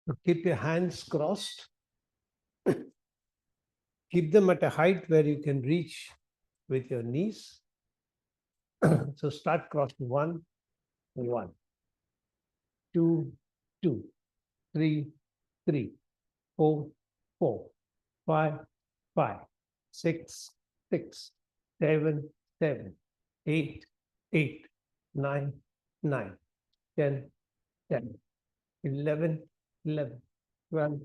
So keep your hands crossed. Keep them at a height where you can reach with your knees. So start crossing 1, 1, 2, 2, 3, 3, 4, 4, 5, 5, 6, 6, 7, 7, 8, 8, 9, 9, 10, 10, 11, 11, 12,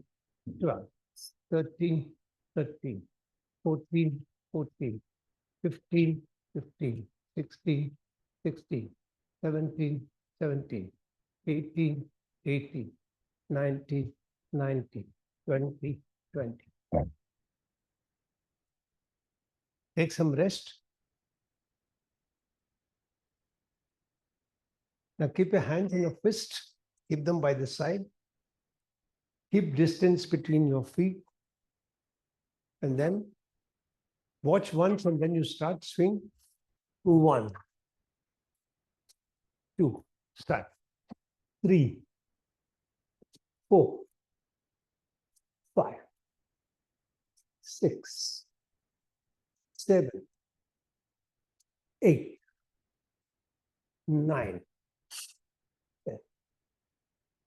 12, 13, 13, 14, 14, 15, 15, 16, 16, 17, 17, 18, 18, 19, 19, 20, 20. Take some rest. Now keep your hands in your fist. Keep them by the side. Keep distance between your feet. And then watch once and then you start swing. 1, 2, start. 3, 4, 5, 6, 7, 8, 9, 10.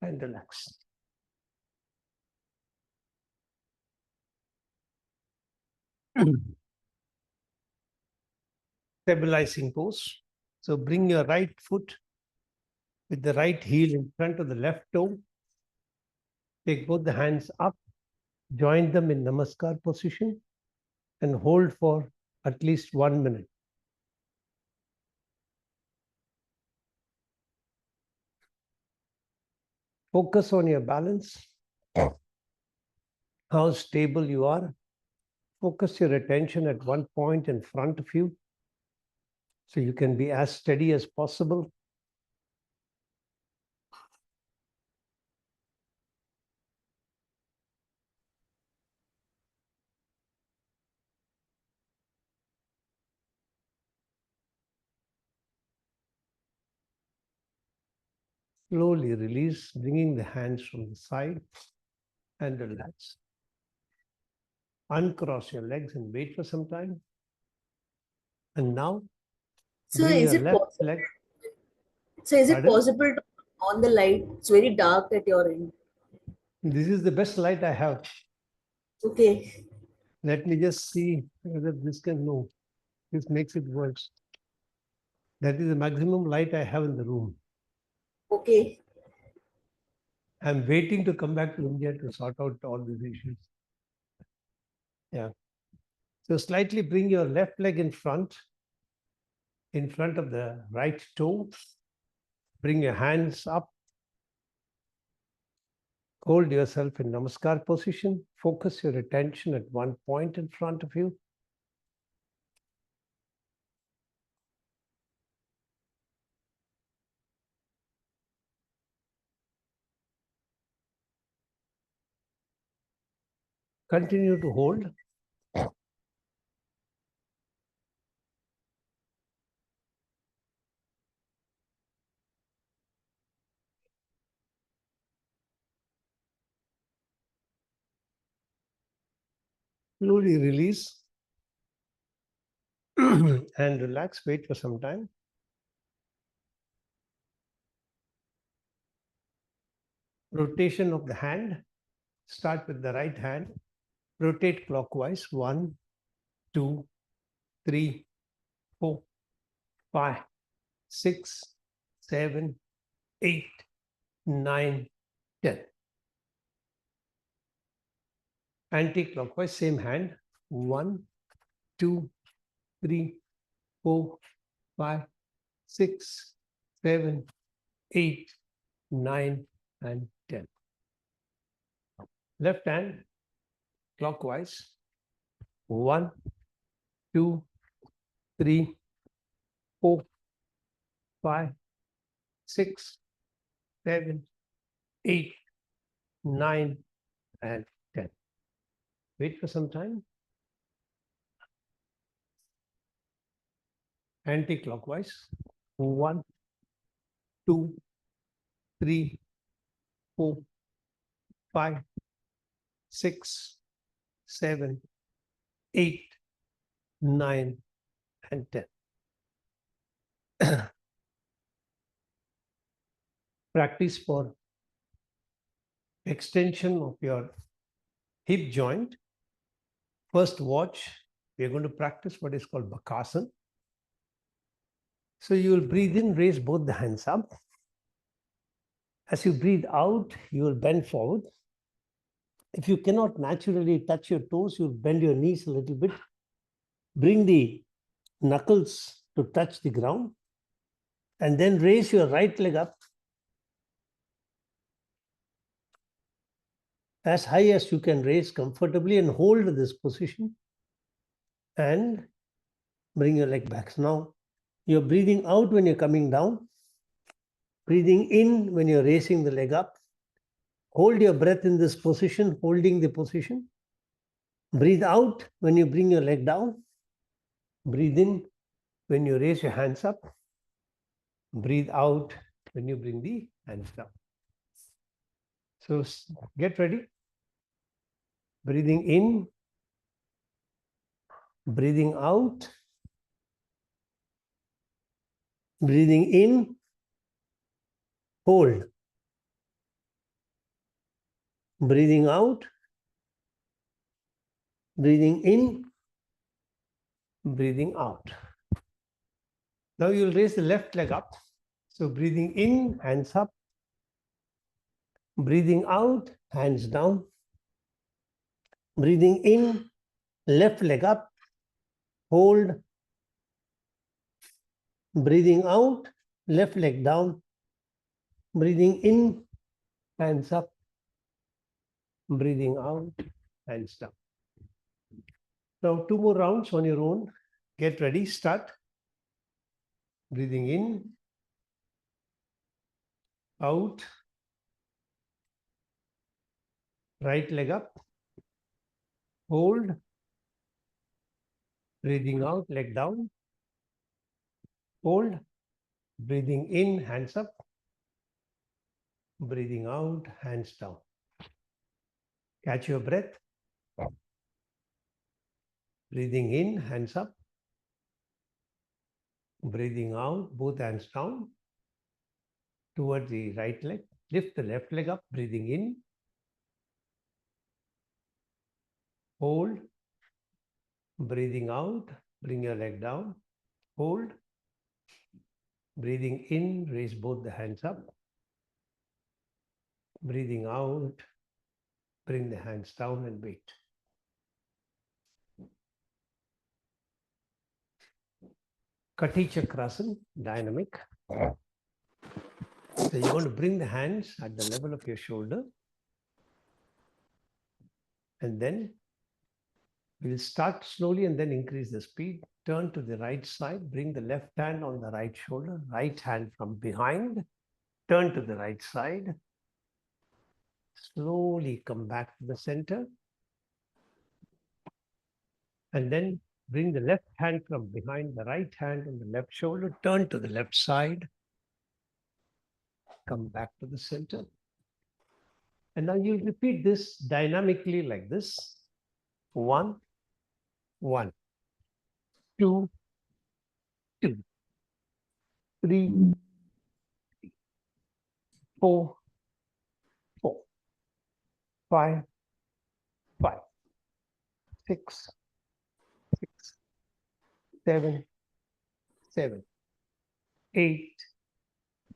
And relax. Stabilizing pose. So bring your right foot with the right heel in front of the left toe. Take both the hands up, join them in Namaskar position, and hold for at least 1 minute. Focus on your balance, how stable you are. Focus your attention at one point in front of you so you can be as steady as possible. Slowly release, bringing the hands from the side and relax. Uncross your legs and wait for some time. And now, So bring is your it left possible? leg. So is it Pardon? possible to turn on the light? It's very dark at your end. This is the best light I have. Okay. Let me just see whether this can move. This makes it worse. That is the maximum light I have in the room. Okay. I'm waiting to come back to India to sort out all these issues. Yeah. So slightly bring your left leg in front of the right toe. Bring your hands up. Hold yourself in Namaskar position. Focus your attention at one point in front of you. Continue to hold. Slowly release and relax. Wait for some time. Rotation of the hand. Start with the right hand. Rotate clockwise. 1, 2, 3, 4, 5, 6, 7, 8, 9, 10. Anti-clockwise, same hand. 1, 2, 3, 4, 5, 6, 7, 8, 9, and 10. Left hand, clockwise. 1, 2, 3, 4, 5, 6, 7, 8, 9, and 10. Wait for some time. Anti-clockwise. 1, 2, 3, 4, 5, 6, 7, 8, 9, and 10. Practice for extension of your hip joint. First watch, we are going to practice what is called Bakasana. So you will breathe in, raise both the hands up. As you breathe out, you will bend forward. If you cannot naturally touch your toes, you'll bend your knees a little bit. Bring the knuckles to touch the ground. And then raise your right leg up as high as you can raise comfortably and hold this position. And bring your leg back. Now, you're breathing out when you're coming down. Breathing in when you're raising the leg up. Hold your breath in this position, holding the position. Breathe out when you bring your leg down. Breathe in when you raise your hands up. Breathe out when you bring the hands down. So get ready. Breathing in, breathing out. Breathing in, hold. Breathing out, breathing in, breathing out. Now you'll raise the left leg up. So breathing in, hands up. Breathing out, hands down. Breathing in, left leg up. Hold. Breathing out, left leg down. Breathing in, hands up. Breathing out, hands down. Now 2 more rounds on your own. Get ready, start. Breathing in, out. Right leg up. Hold. Breathing out, leg down. Hold. Breathing in, hands up. Breathing out, hands down. Catch your breath. Breathing in, hands up. Breathing out, both hands down towards the right leg. Lift the left leg up, breathing in. Hold. Breathing out, bring your leg down. Hold. Breathing in, raise both the hands up. Breathing out, bring the hands down and wait. Kati Chakrasana, dynamic. So you're going to bring the hands at the level of your shoulder. And then we'll start slowly and then increase the speed. Turn to the right side, bring the left hand on the right shoulder, right hand from behind. Turn to the right side. Slowly come back to the center. And then bring the left hand from behind the right hand on the left shoulder. Turn to the left side. Come back to the center. And now you'll repeat this dynamically like this. 1, 1, 2, 2, 3, 4, 4, 5, 5, 6, 6, 7, 7, 8,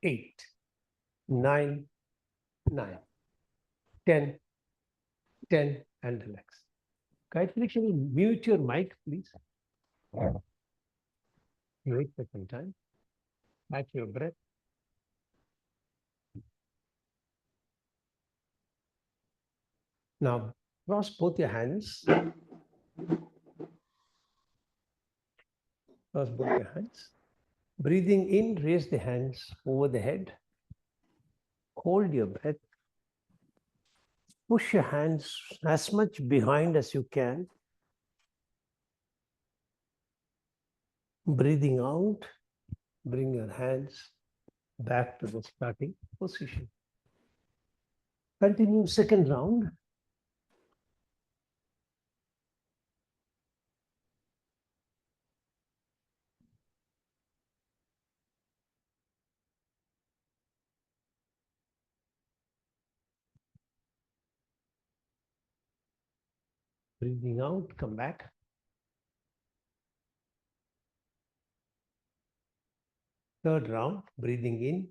8, 9, 9, 10, 10, and relax. Gayatri, can you mute your mic, please? Wait for some time. Catch your breath. Now, cross both your hands. Cross both your hands. Breathing in, raise the hands over the head. Hold your breath. Push your hands as much behind as you can. Breathing out, bring your hands back to the starting position. Continue second round. Breathing out, come back. Third round, breathing in.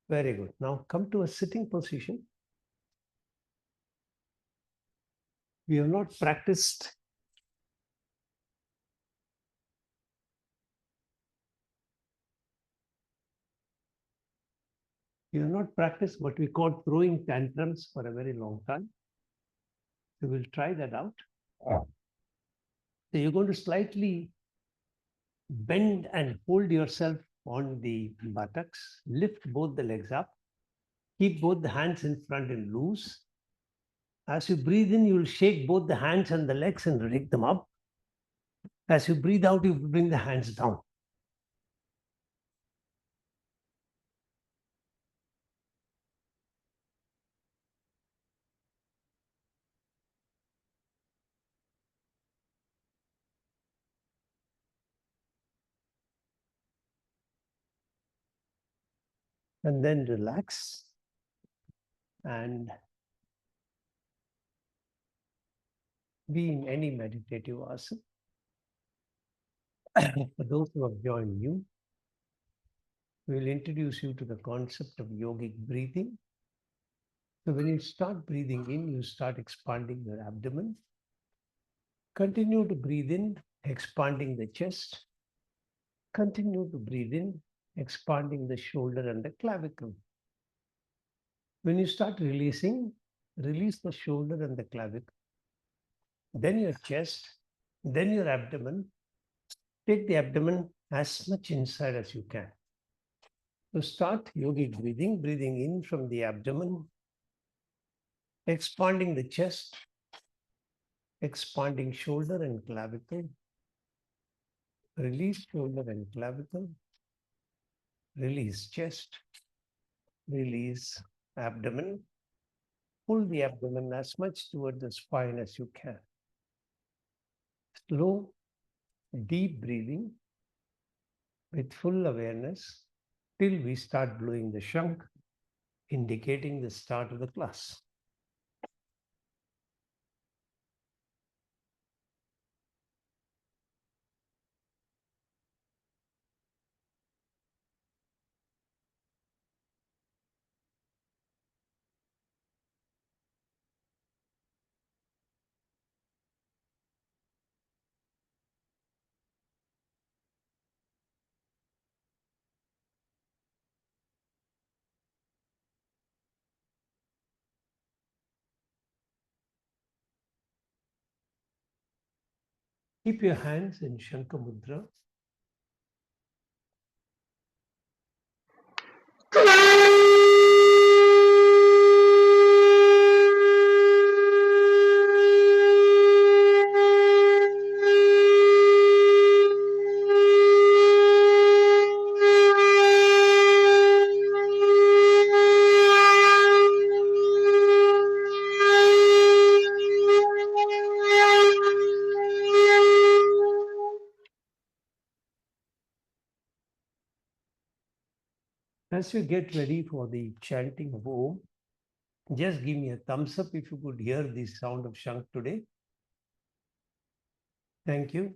Very good. Now come to a sitting position. We have not practiced what we call throwing tantrums for a very long time. So we'll try that out. So you're going to slightly bend and hold yourself on the buttocks. Lift both the legs up. Keep both the hands in front and loose. As you breathe in, you will shake both the hands and the legs and rake them up. As you breathe out, you bring the hands down. And then relax and be in any meditative asana. For those who have joined new, we will introduce you to the concept of yogic breathing. So when you start breathing in, you start expanding your abdomen. Continue to breathe in, expanding the chest. Continue to breathe in, expanding the shoulder and the clavicle. When you start releasing, release the shoulder and the clavicle. Then your chest, then your abdomen. Take the abdomen as much inside as you can. So start yogic breathing, breathing in from the abdomen, expanding the chest, expanding shoulder and clavicle. Release shoulder and clavicle. Release chest. Release abdomen. Pull the abdomen as much toward the spine as you can. Slow, deep breathing with full awareness till we start blowing the shank, indicating the start of the class. Keep your hands in Shankha Mudra. As you get ready for the chanting of Om, just give me a thumbs up if you could hear the sound of Shank today. Thank you.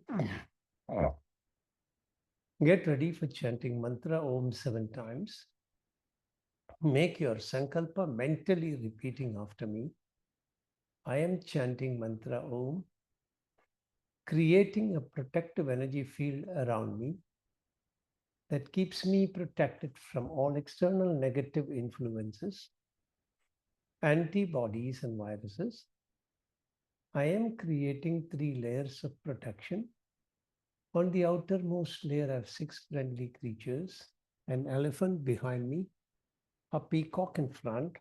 Get ready for chanting mantra Om 7 times. Make your sankalpa mentally repeating after me. I am chanting mantra Om, creating a protective energy field around me that keeps me protected from all external negative influences, antibodies and viruses. I am creating 3 layers of protection. On the outermost layer, I have 6 friendly creatures, an elephant behind me, a peacock in front,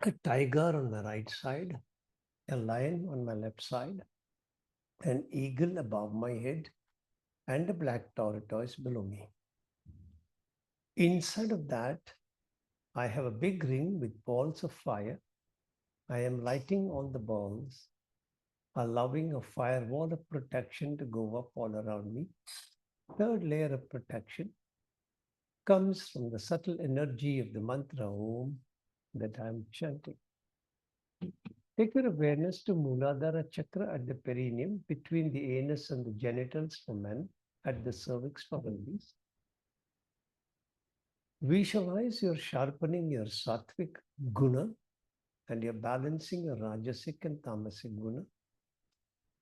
a tiger on the right side, a lion on my left side, an eagle above my head, and a black tortoise below me. Inside of that, I have a big ring with balls of fire. I am lighting all the balls, allowing a firewall of protection to go up all around me. Third layer of protection comes from the subtle energy of the mantra Om that I am chanting. Take your awareness to Muladhara chakra at the perineum, between the anus and the genitals for men, at the cervix for ladies. Visualize you're sharpening your sattvic guna and you're balancing your rajasic and tamasic guna.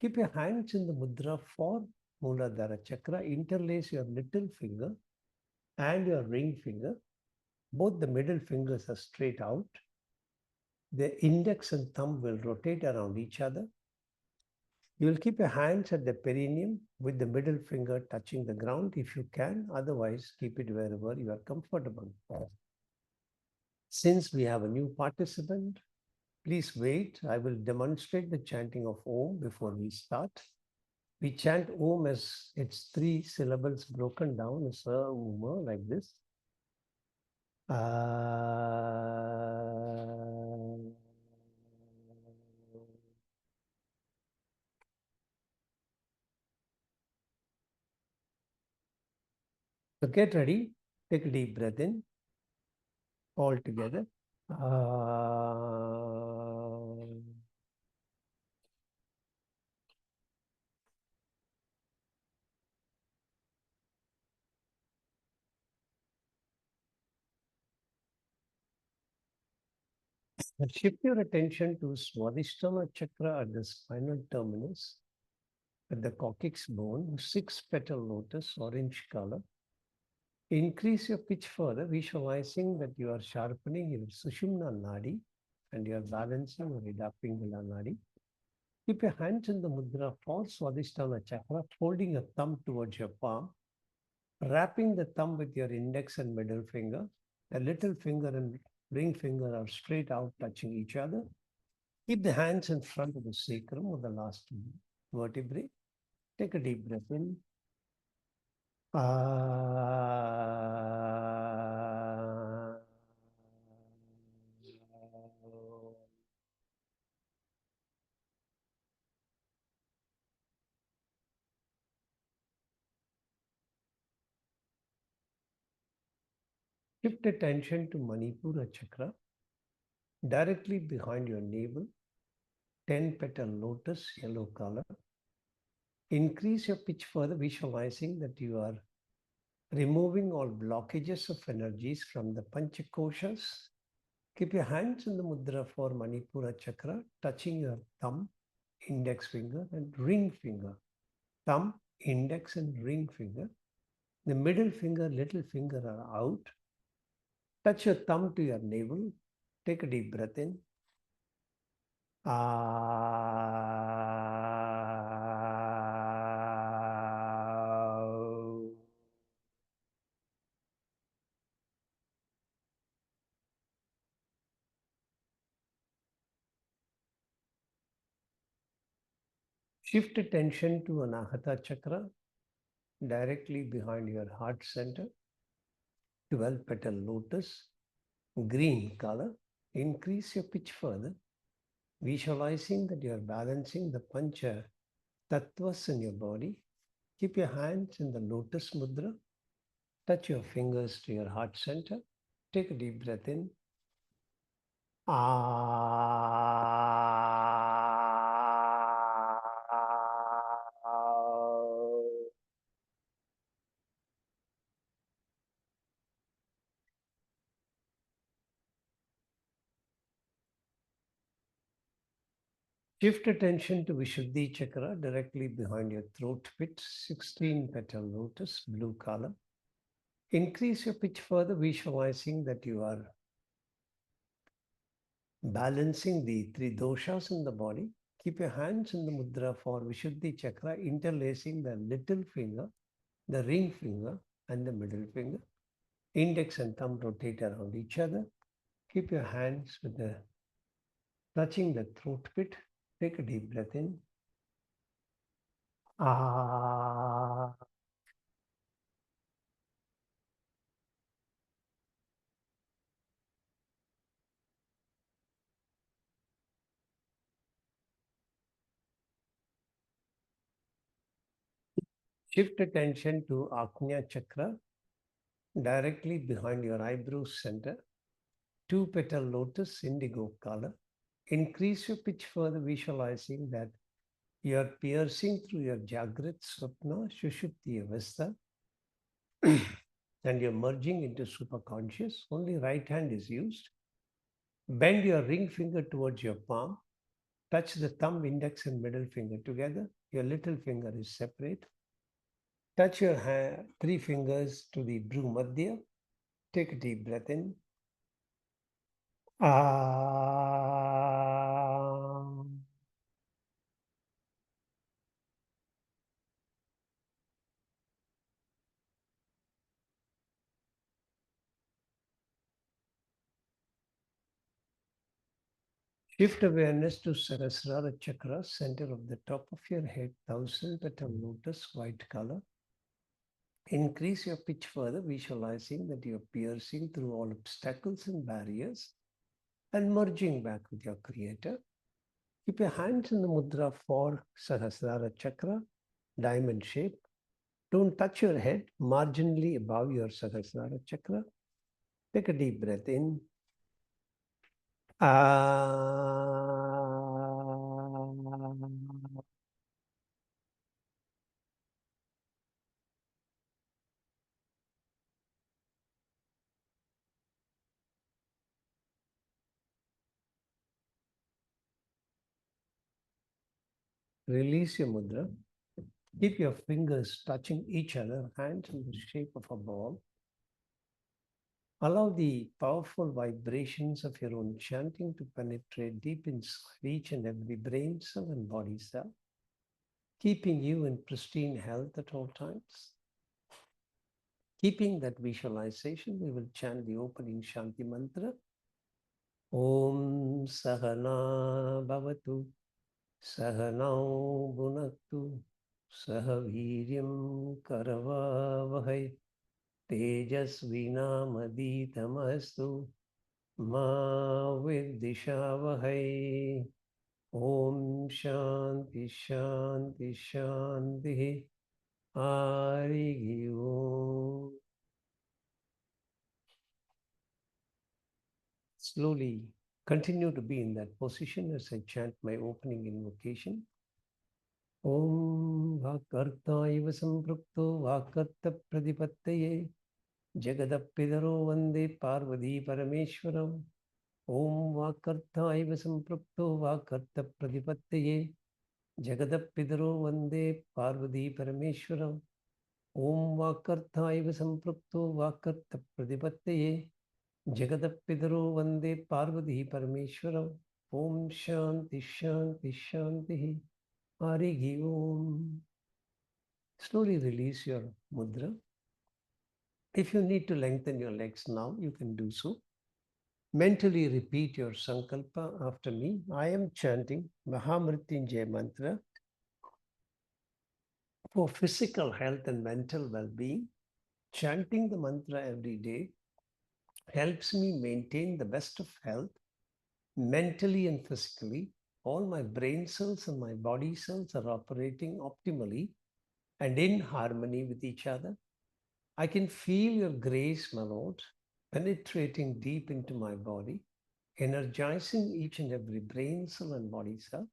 Keep your hands in the mudra for Muladhara chakra. Interlace your little finger and your ring finger. Both the middle fingers are straight out. The index and thumb will rotate around each other. You will keep your hands at the perineum with the middle finger touching the ground if you can. Otherwise, keep it wherever you are comfortable. Since we have a new participant, please wait. I will demonstrate the chanting of Om before we start. We chant Om as its 3 syllables broken down as Uma, like this. So get ready. Take a deep breath in. All together. And shift your attention to Swadhisthana chakra at the spinal terminus, at the coccyx bone, 6-petal lotus, orange color. Increase your pitch further, visualizing that you are sharpening your Sushumna Nadi and you are balancing your Ida Pingala Nadi. Keep your hands in the mudra for Swadhisthana chakra, folding your thumb towards your palm, wrapping the thumb with your index and middle finger. The little finger and ring finger are straight out, touching each other. Keep the hands in front of the sacrum or the last vertebrae. Take a deep breath in. Shift attention to Manipura chakra, directly behind your navel, 10-petal lotus, yellow color. Increase your pitch further, visualizing that you are removing all blockages of energies from the Panchakoshas. Keep your hands in the mudra for Manipura chakra, touching your thumb, index finger, and ring finger. Thumb, index, and ring finger. The middle finger, little finger are out. Touch your thumb to your navel. Take a deep breath in. Shift attention to Anahata chakra, directly behind your heart center. 12-petal lotus, green color. Increase your pitch further, visualizing that you are balancing the Pancha Tattvas in your body. Keep your hands in the lotus mudra. Touch your fingers to your heart center. Take a deep breath in. Shift attention to Vishuddhi chakra, directly behind your throat pit, 16-petal lotus, blue color. Increase your pitch further, visualizing that you are balancing the 3 doshas in the body. Keep your hands in the mudra for Vishuddhi chakra, interlacing the little finger, the ring finger, and the middle finger. Index and thumb rotate around each other. Keep your hands with the touching the throat pit. Take a deep breath in. Ah. Shift attention to Agnya Chakra, directly behind your eyebrow center. Two-petal lotus, indigo color. Increase your pitch further, visualizing that you are piercing through your Jagrat, Swapna, Shushupti Avastha, and you're merging into superconscious. Only right hand is used. Bend your ring finger towards your palm. Touch the thumb, index, and middle finger together. Your little finger is separate. Touch your three fingers to the Bhru Madhya. Take a deep breath in. Ah. Shift awareness to Sahasrara Chakra, center of the top of your head, 1,000-petal lotus, white color. Increase your pitch further, visualizing that you're piercing through all obstacles and barriers and merging back with your creator. Keep your hands in the mudra for Sahasrara Chakra, diamond shape. Don't touch your head, marginally above your Sahasrara Chakra. Take a deep breath in. Release your mudra. Keep your fingers touching each other, hands in the shape of a ball. Allow the powerful vibrations of your own chanting to penetrate deep inside each and every brain cell and body cell, keeping you in pristine health at all times. Keeping that visualization, we will chant the opening Shanti mantra. Om Sahana Bhavatu Sahanau Bhunaktu Sahaviryam Karavavahai Tejasvinamaditamasthu Ma Vidishavahai. Om Shanti Shanti Shanti Hari Om. Slowly continue to be in that position as I chant my opening invocation. Om Vakartaiva Samprukto Vakarta Pradipattaye Jagadapidaro Vande Parvati Parameshwaram. Om Vakartaiva Samprukto Vakarta Pradipattaye Jagadapidaro Vande Parvati Parameshwaram. Om Vakartaiva Samprukto Vakarta Pradipattaye Jagadapidaro Vande Parvati Parameshwaram. Om Shanti Shanti Shanti Hari Om. Slowly release your mudra. If you need to lengthen your legs now, you can do so. Mentally repeat your sankalpa after me. I am chanting Mahamrityunjaya mantra for physical health and mental well-being. Chanting the mantra every day helps me maintain the best of health mentally and physically. All my brain cells and my body cells are operating optimally and in harmony with each other. I can feel your grace, my Lord, penetrating deep into my body, energizing each and every brain cell and body cell,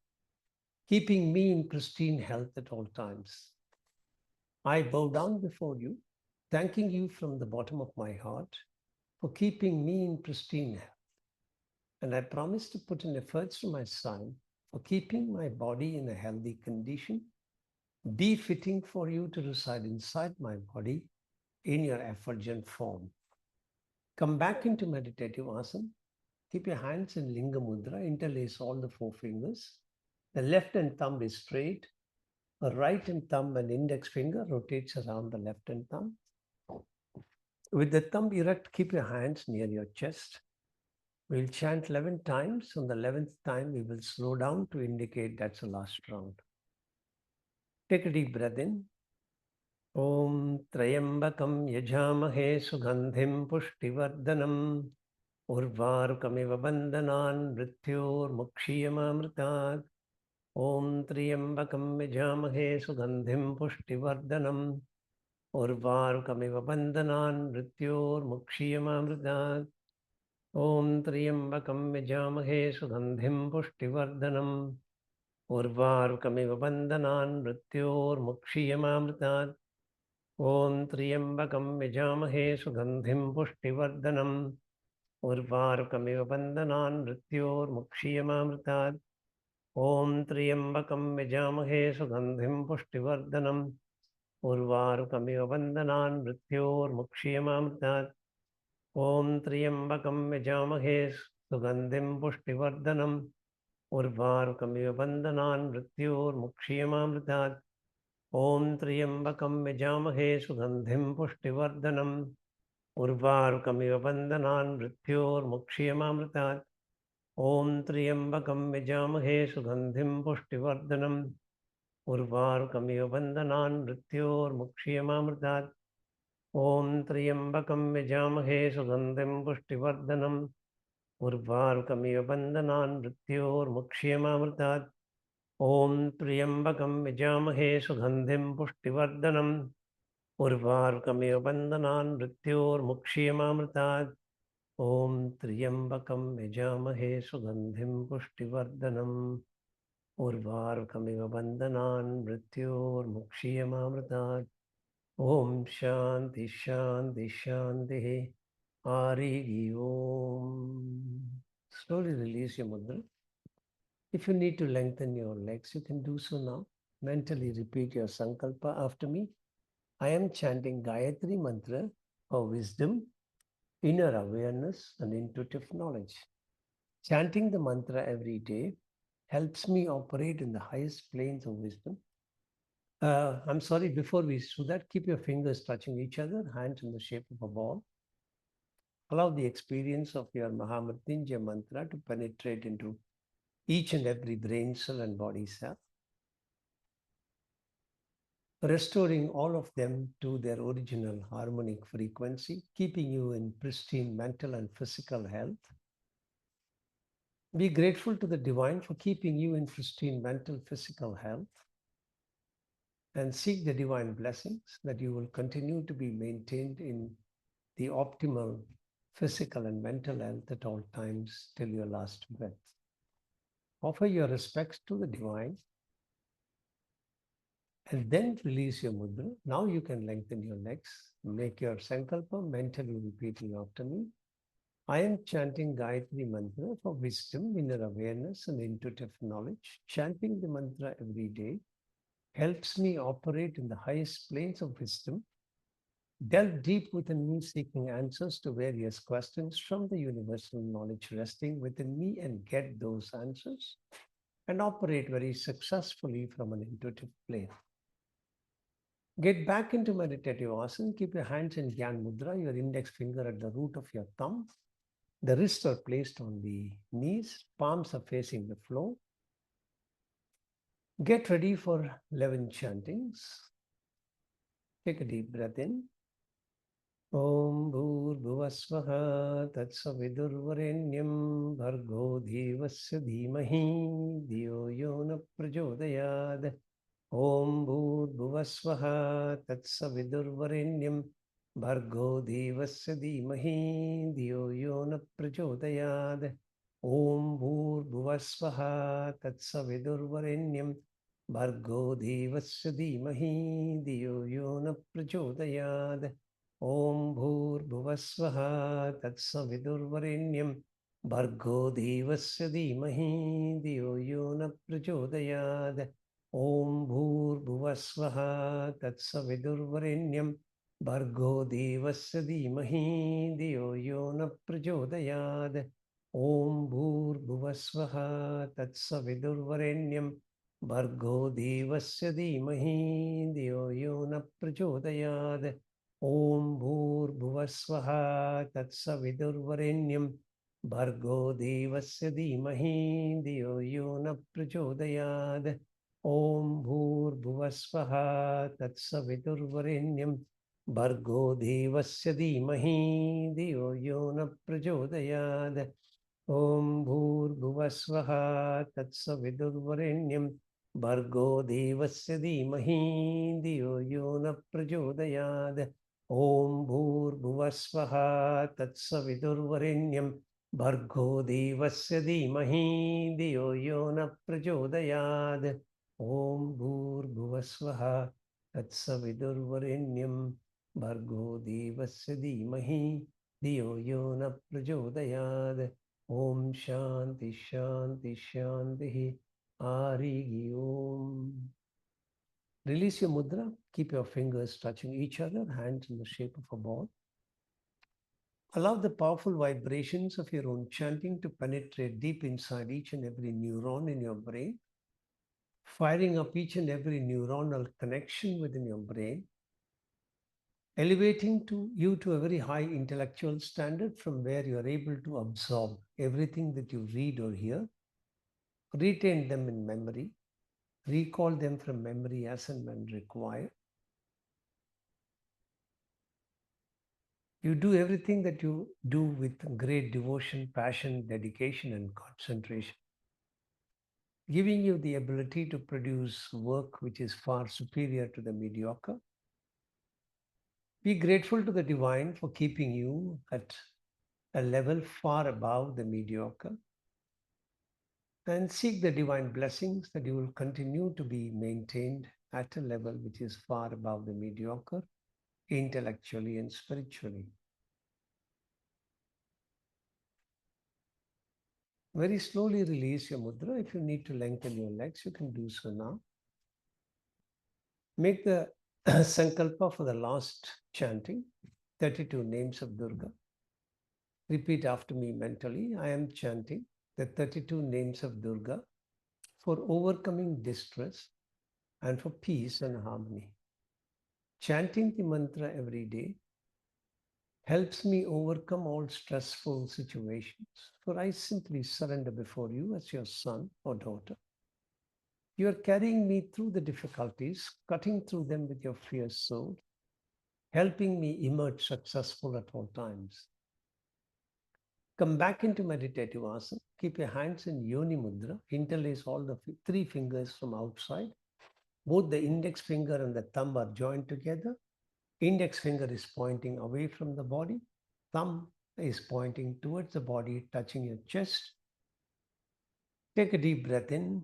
keeping me in pristine health at all times. I bow down before you, thanking you from the bottom of my heart for keeping me in pristine health. And I promise to put in efforts to my side for keeping my body in a healthy condition, befitting for you to reside inside my body in your effulgent form. Come back into meditative asana. Keep your hands in Linga Mudra. Interlace all the four fingers. The left hand thumb is straight. The right hand thumb and index finger rotates around the left hand thumb. With the thumb erect, keep your hands near your chest. We'll chant 11 times. On the 11th time, we will slow down to indicate that's the last round. Take a deep breath in. Om Trayambakam Yajamahe Sugandhim Pushtivardhanam Urvarukamiva Bandhanan Mrityor Mukshiyamamritat. Om Trayambakam Yajamahe Sugandhim Pushtivardhanam Urvarukamiva Bandhanan Mrityor Mukshiyamamritat. Om Trayambakam Yajamahe Sugandhim Pushtivardhanam Urvarukamiva Bandhanan Mrityor Mukshiyamamritat. Om Triyambakam Yajamahe Sugandhim Pushtivardhanam Urvarukamiva Bandhanan Mrityor Mukshiyamamritat. Om Triyambakam Yajamahe Sugandhim Pushtivardhanam Urvarukamiva Bandhanan Mrityor Mukshiyamamritat. Om Triyambakam Yajamahe Sugandhim Pushtivardhanam Urvarukamiva Bandhanan Mrityor Mukshiyamamritat. Om Triyambakam Yajamahe Sugandhim Pushtivardhanam Urvarukamiva Bandhanan Mrityor Mukshiyamamritat. Om Triyambakam Yajamahe Sugandhim Pushtivardhanam Urvarukamiva Bandhanan Mrityor Mukshiyamamritat. Om Triyambakam Yajamahe Sugandhim Pushtivardhanam Urvarukamiva Bandhanan Mrityor Mukshiyamamritat. Om Triyambakam Yajamahe Sugandhim Pushtivardhanam Urvarukamiva Bandhanan Mrityor Mukshiyamamritat. Om Triyambakam Yajamahe Sugandhim Pushtivardhanam Urvarukamiva Bandhanan Mrityor Mukshiyamamritat. Om Shanti Shanti Shanti. Hari Om. Slowly release your mudra. If you need to lengthen your legs, you can do so now. Mentally repeat your sankalpa after me. I am chanting Gayatri Mantra for wisdom, inner awareness, and intuitive knowledge. Chanting the mantra every day helps me operate in the highest planes of wisdom. I'm sorry, before we do that, keep your fingers touching each other, hands in the shape of a ball. Allow the experience of your Mahamrityunjaya mantra to penetrate into each and every brain cell and body cell, restoring all of them to their original harmonic frequency, keeping you in pristine mental and physical health. Be grateful to the divine for keeping you in pristine mental, physical health, and seek the divine blessings that you will continue to be maintained in the optimal physical and mental health at all times till your last breath. Offer your respects to the divine and then release your mudra. Now you can lengthen your legs. Make your sankalpa, mentally repeating after me. I am chanting Gayatri Mantra for wisdom, inner awareness, and intuitive knowledge. Chanting the mantra every day helps me operate in the highest planes of wisdom, delve deep within me, seeking answers to various questions from the universal knowledge resting within me, and get those answers, and operate very successfully from an intuitive plane. Get back into meditative asana. Keep your hands in Gyan Mudra, your index finger at the root of your thumb. The wrists are placed on the knees, palms are facing the floor. Get ready for 11 chantings. Take a deep breath in. Om Bhur-Bhuvasvaha Tatsavidurvarenyam Bhargo Devasya Dhimahi Dhiyo Yona Prachodayad. Om Bhur-Bhuvasvaha Tatsavidurvarenyam Bhargo Devasya Dhimahi Dhiyo Yona Prachodayad. Om Bhur-Bhuvasvaha Tatsavidurvarenyam Bhargo Devasya Dhimahi Dhiyo Yona Prachodayad. Om Bhur-Bhuvasvaha Tatsavidurvarenyam Bhargo Devasya Dhimahi Dhiyo Yona Prachodayad. Om Bhur-Bhuvasvaha Tatsavidurvarenyam Bhargo Devasya Dhimahi Dhiyo Yona Prachodayad. Om Bhur-Bhuvasvaha Tatsavidurvarenyam Bhargo Devasya Dhimahi Dhiyo Yona Prachodayad. Om Bhur-Bhuvasvaha Tatsavidurvarenyam Bhargo devasya dhimahi dhiyo yo na prachodayad. Om bhur bhuvasvaha tatsaviturvarenyam. Bhargo devasya dhimahi dhiyo yo na prachodayad. Om bhur bhuvasvaha tatsaviturvarenyam. Bhargo devasya dhimahi dhiyo yo na prachodayad. Om bhur bhuvasvaha tatsaviturvarenyam. Bhargo devasya dhimahi dhiyo yo na prachodayad. Om bhur bhuvasvaha tatsavidurvarenyam. Bhargo devasya dhimahi dhiyo yo na prachodayad. Om Shanti Shanti Shanti. Hari Om. Release your mudra. Keep your fingers touching each other, hands in the shape of a ball. Allow the powerful vibrations of your own chanting to penetrate deep inside each and every neuron in your brain, firing up each and every neuronal connection within your brain, elevating you to a very high intellectual standard from where you are able to absorb everything that you read or hear, retain them in memory, recall them from memory as and when required. You do everything that you do with great devotion, passion, dedication, and concentration, giving you the ability to produce work which is far superior to the mediocre. Be grateful to the divine for keeping you at a level far above the mediocre, and seek the divine blessings that you will continue to be maintained at a level which is far above the mediocre, intellectually and spiritually. Very slowly release your mudra. If you need to lengthen your legs, you can do so now. Make the sankalpa for the last chanting, 32 names of Durga. Repeat after me mentally. I am chanting the 32 names of Durga for overcoming distress and for peace and harmony. Chanting the mantra every day helps me overcome all stressful situations, for I simply surrender before you as your son or daughter. You are carrying me through the difficulties, cutting through them with your fierce sword, helping me emerge successful at all times. Come back into meditative asana. Keep your hands in Yoni Mudra. Interlace all the 3 fingers from outside. Both the index finger and the thumb are joined together. Index finger is pointing away from the body. Thumb is pointing towards the body, touching your chest. Take a deep breath in.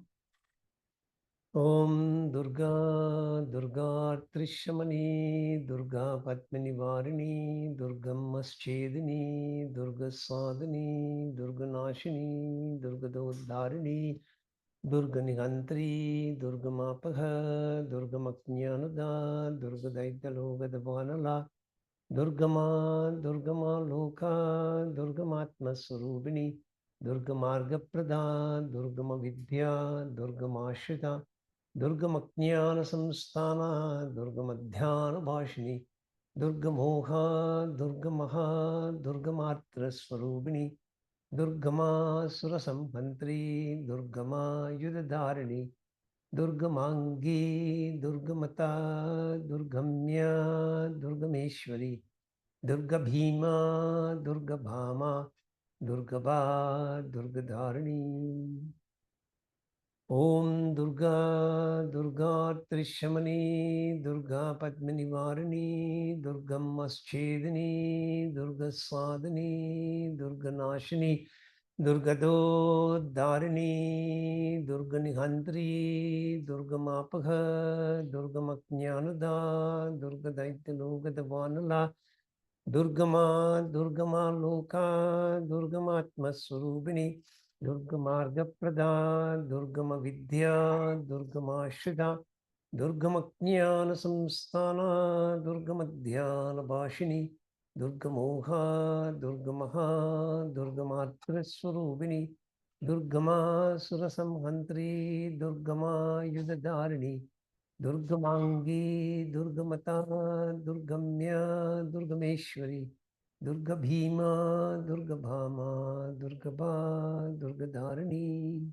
Om Durga, Durga Trishamani, Durga Padmini Varini, Durga Maschedini, Durga Sadhani, Durga Nashini, Durga Dodharini, Durga Nigantri, Durga Mapaha, Durga Maknyanada, Durga Daitaloga Davanala, Durgama, Durgama Loka, Durgamatma Surubini, Durga Marga Pradha, Durgama Vidya, Durgama Ashrita, Durgamaknyana Samsthana, Durgamadhyana Bhashini, Durgamoha, Durgamaha, Durgamatra Swarubini, Durgama Surasamhantri, Durgama Yudharini, Durgamangi, Durgamata, Durgamya, Durgameshwari, Durga Bhima, Durga Bhama, Durgaba, Durgadharani. Om Durga, Durga Trishamani, Durga Padmini Varini, Durga Maschedini, Durga Sadhani, Durga Nashini, Durga Dodharini, Durga Nihantri, Durga Mapaha, Durga Maknyanada, Durga Daitaloga Davanala, Durgama, Durgama Loka, Durgamatma Surubini, Durga Marga Prada, Durgama Vidya, Durgama Shida, Durgamaknyana Samsthana, Durgamadhyana Bhashini, Durgamoha, Durgamaha, Durgamatra Swarubini, Durgama Surasamhantri, Durgama Yudharini, Durgamangi, Durgamata, Durgamya, Durgameshwari, Durga Bhima, Durga Bhama, Durga Ba, Durga Dharani.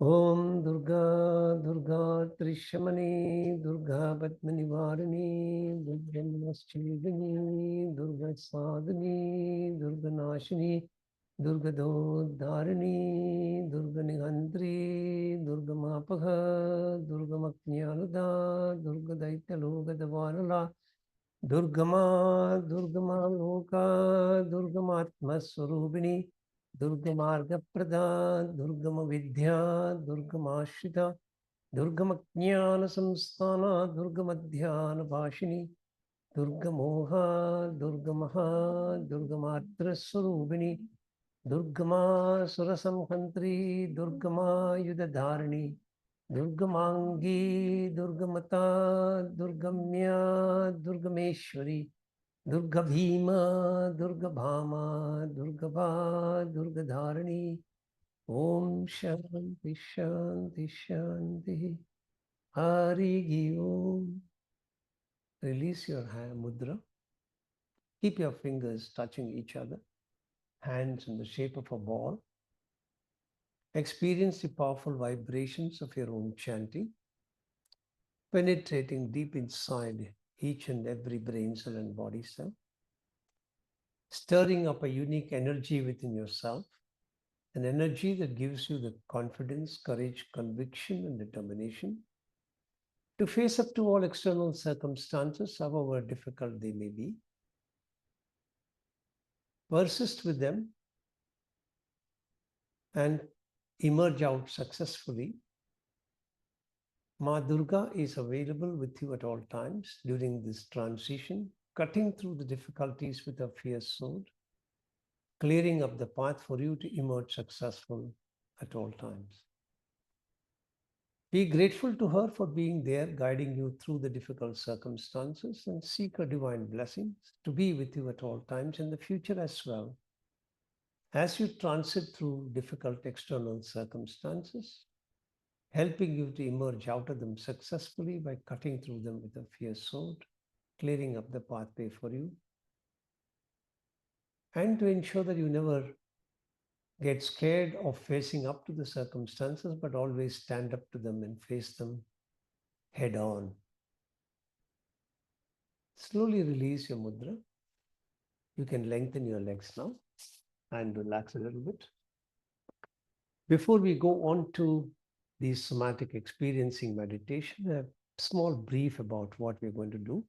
Om Durga, Durga Trishamani, Durga Padmanivarani, Durga Namaschidani, Durga Sadhani, Durga Nashini, Durga Dodharani, Durga Nigantri, Durga Mapaha, Durga Maknyanuda, Durga Daitaloga Davanala, Durgama, Durgama Loka, Durgamatma Swarupini, Durgamarga Prada, Durgama Vidya, Durgamashita, Durgamaknyana Samstana, Durgamadhyana Bhashini, Durgamoha, Durgamaha, Durgamatra Swarupini, Durgama Surasamhantri, Durgama Yudadharani, Durgamangi, Durgamata, Durgamya, Durgameshwari, Durga Bhima, Durga Bhama, Durga Ba, Durga Dharani. Om Shanti Shanti Shanti. Hari Om. Release your hand mudra. Keep your fingers touching each other. Hands in the shape of a ball. Experience the powerful vibrations of your own chanting, penetrating deep inside each and every brain cell and body cell, stirring up a unique energy within yourself, an energy that gives you the confidence, courage, conviction, and determination to face up to all external circumstances, however difficult they may be. Persist with them and emerge out successfully. Ma Durga is available with you at all times during this transition, cutting through the difficulties with a fierce sword, clearing up the path for you to emerge successful at all times. Be grateful to her for being there, guiding you through the difficult circumstances, and seek her divine blessings to be with you at all times in the future as well. As you transit through difficult external circumstances, helping you to emerge out of them successfully by cutting through them with a fierce sword, clearing up the pathway for you, and to ensure that you never get scared of facing up to the circumstances, but always stand up to them and face them head on. Slowly release your mudra. You can lengthen your legs now and relax a little bit. Before we go on to the somatic experiencing meditation, a small brief about what we're going to do.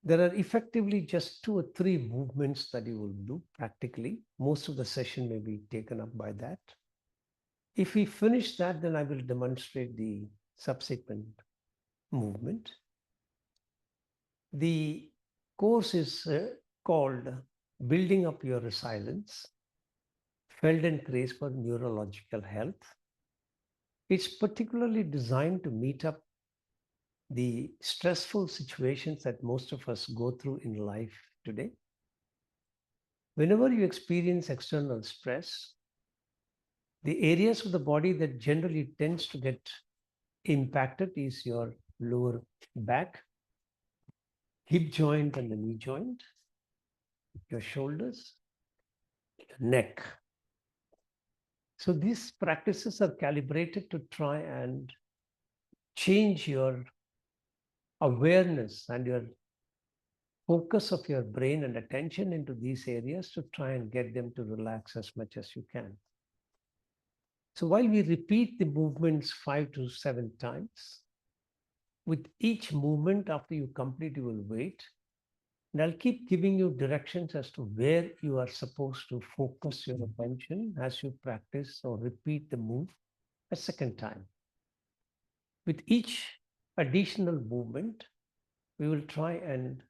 There are effectively just 2 or 3 movements that you will do practically. Most of the session may be taken up by that. If we finish that, then I will demonstrate the subsequent movement. The course is called Building Up Your Resilience, Feldenkrais for Neurological Health. It's particularly designed to meet up the stressful situations that most of us go through in life today. Whenever you experience external stress, the areas of the body that generally tends to get impacted is your lower back, hip joint and the knee joint, your shoulders, your neck. So these practices are calibrated to try and change your awareness and your focus of your brain and attention into these areas to try and get them to relax as much as you can. So while we repeat the movements 5 to 7 times, with each movement after you complete, you will wait. And I'll keep giving you directions as to where you are supposed to focus your attention as you practice or repeat the move a second time. With each additional movement, we will try and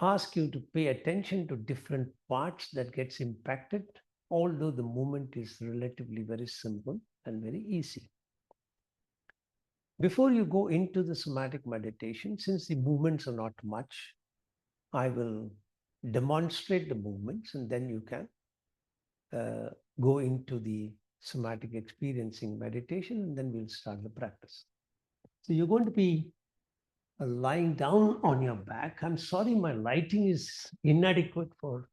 ask you to pay attention to different parts that gets impacted, although the movement is relatively very simple and very easy. Before you go into the somatic meditation, since the movements are not much, I will demonstrate the movements and then you can go into the somatic experiencing meditation and then we'll start the practice. So you're going to be lying down on your back. I'm sorry, my lighting is inadequate for.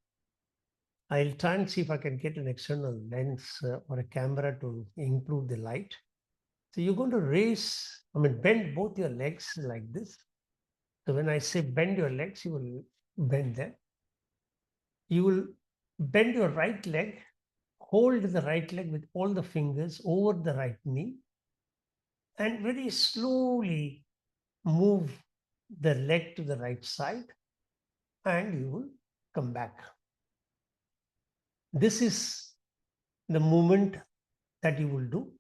I'll try and see if I can get an external lens or a camera to improve the light. So you're going to bend both your legs like this. So when I say bend your legs, you will bend them. You will bend your right leg, hold the right leg with all the fingers over the right knee, and very slowly move the leg to the right side, and you will come back. This is the movement that you will do.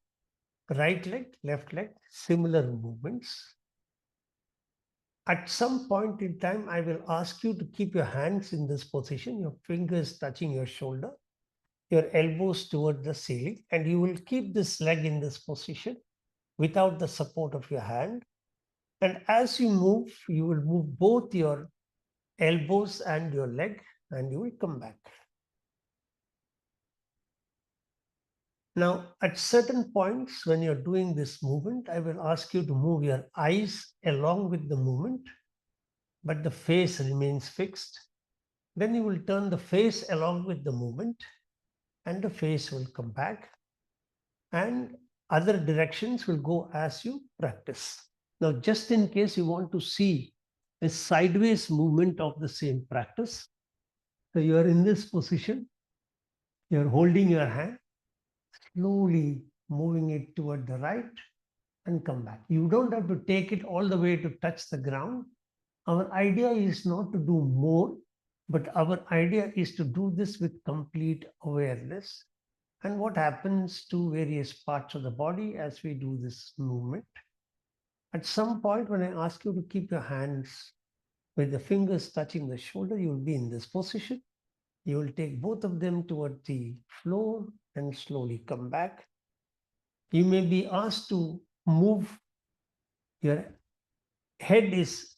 Right leg, left leg, similar movements. At some point in time, I will ask you to keep your hands in this position, your fingers touching your shoulder, your elbows toward the ceiling, and you will keep this leg in this position without the support of your hand. And as you will move both your elbows and your leg, and you will come back. Now, at certain points when you're doing this movement, I will ask you to move your eyes along with the movement, but the face remains fixed. Then you will turn the face along with the movement, and the face will come back, and other directions will go as you practice. Now, just in case you want to see a sideways movement of the same practice, so you are in this position, you are holding your hand, slowly moving it toward the right and come back. You don't have to take it all the way to touch the ground. Our idea is not to do more, but our idea is to do this with complete awareness. And what happens to various parts of the body as we do this movement. At some point, when I ask you to keep your hands with the fingers touching the shoulder, you will be in this position. You will take both of them toward the floor and slowly come back. You may be asked to move. Your head is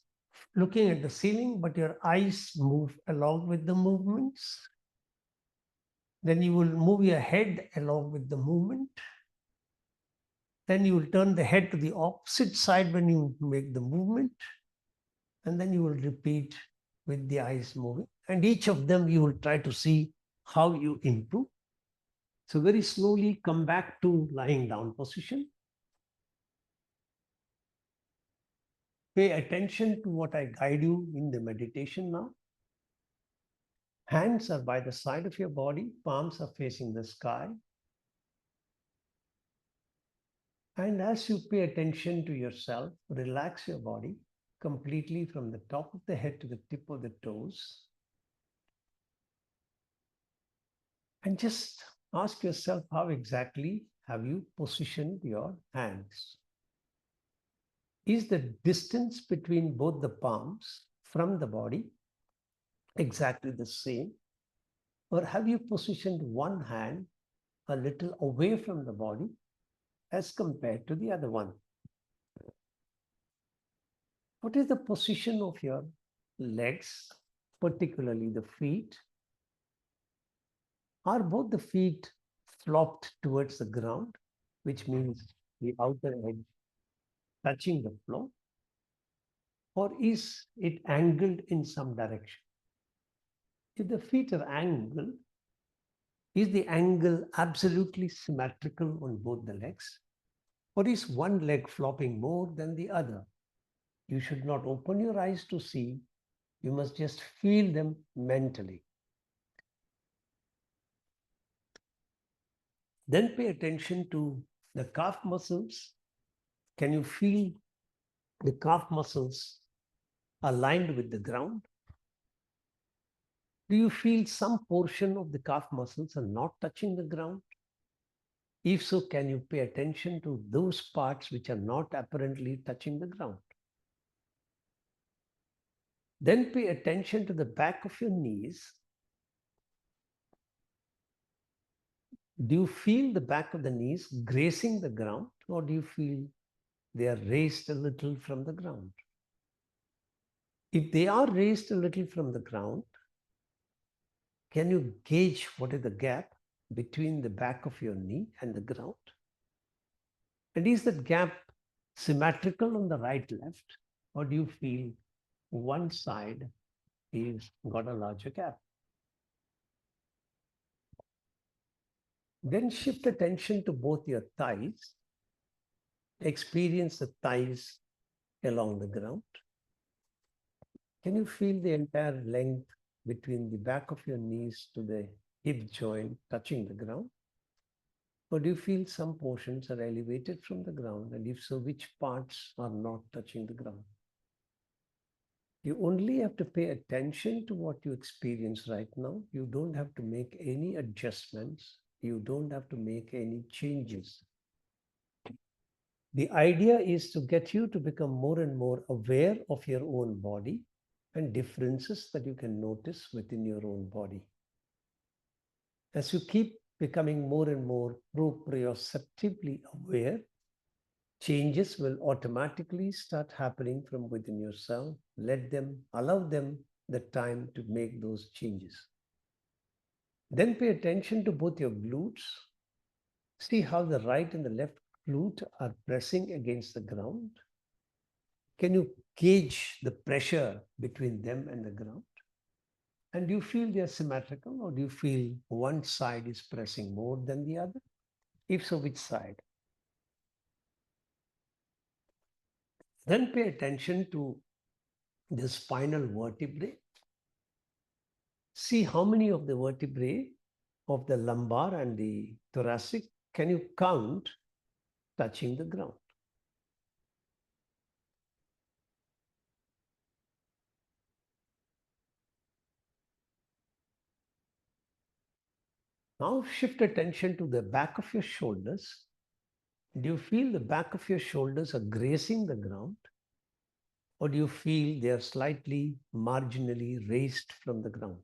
looking at the ceiling, but your eyes move along with the movements. Then you will move your head along with the movement. Then you will turn the head to the opposite side when you make the movement. And then you will repeat with the eyes moving. And each of them you will try to see how you improve. So very slowly come back to lying down position. Pay attention to what I guide you in the meditation now. Hands are by the side of your body, palms are facing the sky. And as you pay attention to yourself, relax your body completely from the top of the head to the tip of the toes. And just ask yourself, how exactly have you positioned your hands? Is the distance between both the palms from the body exactly the same? Or have you positioned one hand a little away from the body as compared to the other one? What is the position of your legs, particularly the feet? Are both the feet flopped towards the ground, which means the outer edge touching the floor? Or is it angled in some direction? If the feet are angled, is the angle absolutely symmetrical on both the legs? Or is one leg flopping more than the other? You should not open your eyes to see. You must just feel them mentally. Then pay attention to the calf muscles. Can you feel the calf muscles aligned with the ground? Do you feel some portion of the calf muscles are not touching the ground? If so, can you pay attention to those parts which are not apparently touching the ground? Then pay attention to the back of your knees. Do you feel the back of the knees grazing the ground, or do you feel they are raised a little from the ground? If they are raised a little from the ground, can you gauge what is the gap between the back of your knee and the ground? And is that gap symmetrical on the right, left, or do you feel one side is got a larger gap? Then shift attention to both your thighs. Experience the thighs along the ground. Can you feel the entire length between the back of your knees to the hip joint touching the ground? Or do you feel some portions are elevated from the ground? And if so, which parts are not touching the ground? You only have to pay attention to what you experience right now. You don't have to make any adjustments. You don't have to make any changes. The idea is to get you to become more and more aware of your own body and differences that you can notice within your own body. As you keep becoming more and more proprioceptively aware, changes will automatically start happening from within yourself. Allow them the time to make those changes. Then pay attention to both your glutes. See how the right and the left glute are pressing against the ground. Can you gauge the pressure between them and the ground? And do you feel they are symmetrical, or do you feel one side is pressing more than the other? If so, which side? Then pay attention to the spinal vertebrae. See how many of the vertebrae of the lumbar and the thoracic can you count touching the ground. Now shift attention to the back of your shoulders. Do you feel the back of your shoulders are grazing the ground? Or do you feel they are slightly marginally raised from the ground?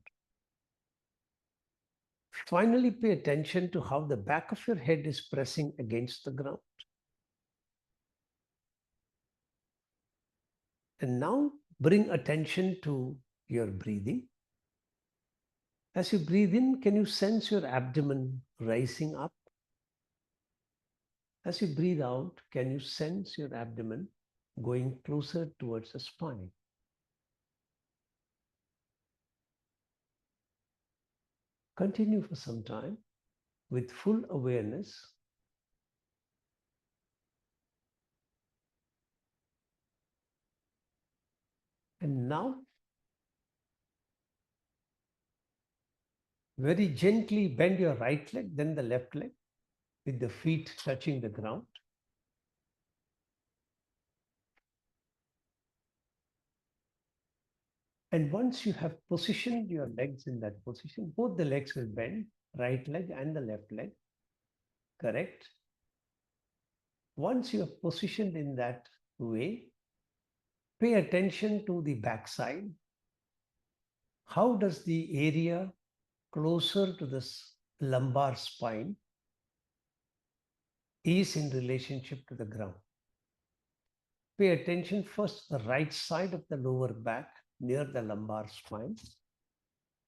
Finally, pay attention to how the back of your head is pressing against the ground. And now bring attention to your breathing. As you breathe in, can you sense your abdomen rising up? As you breathe out, can you sense your abdomen going closer towards the spine? Continue for some time with full awareness. And now, very gently bend your right leg, then the left leg, with the feet touching the ground. And once you have positioned your legs in that position, both the legs will bend, right leg and the left leg. Correct? Once you have positioned in that way, pay attention to the backside. How does the area closer to the lumbar spine is in relationship to the ground? Pay attention first to the right side of the lower back near the lumbar spine.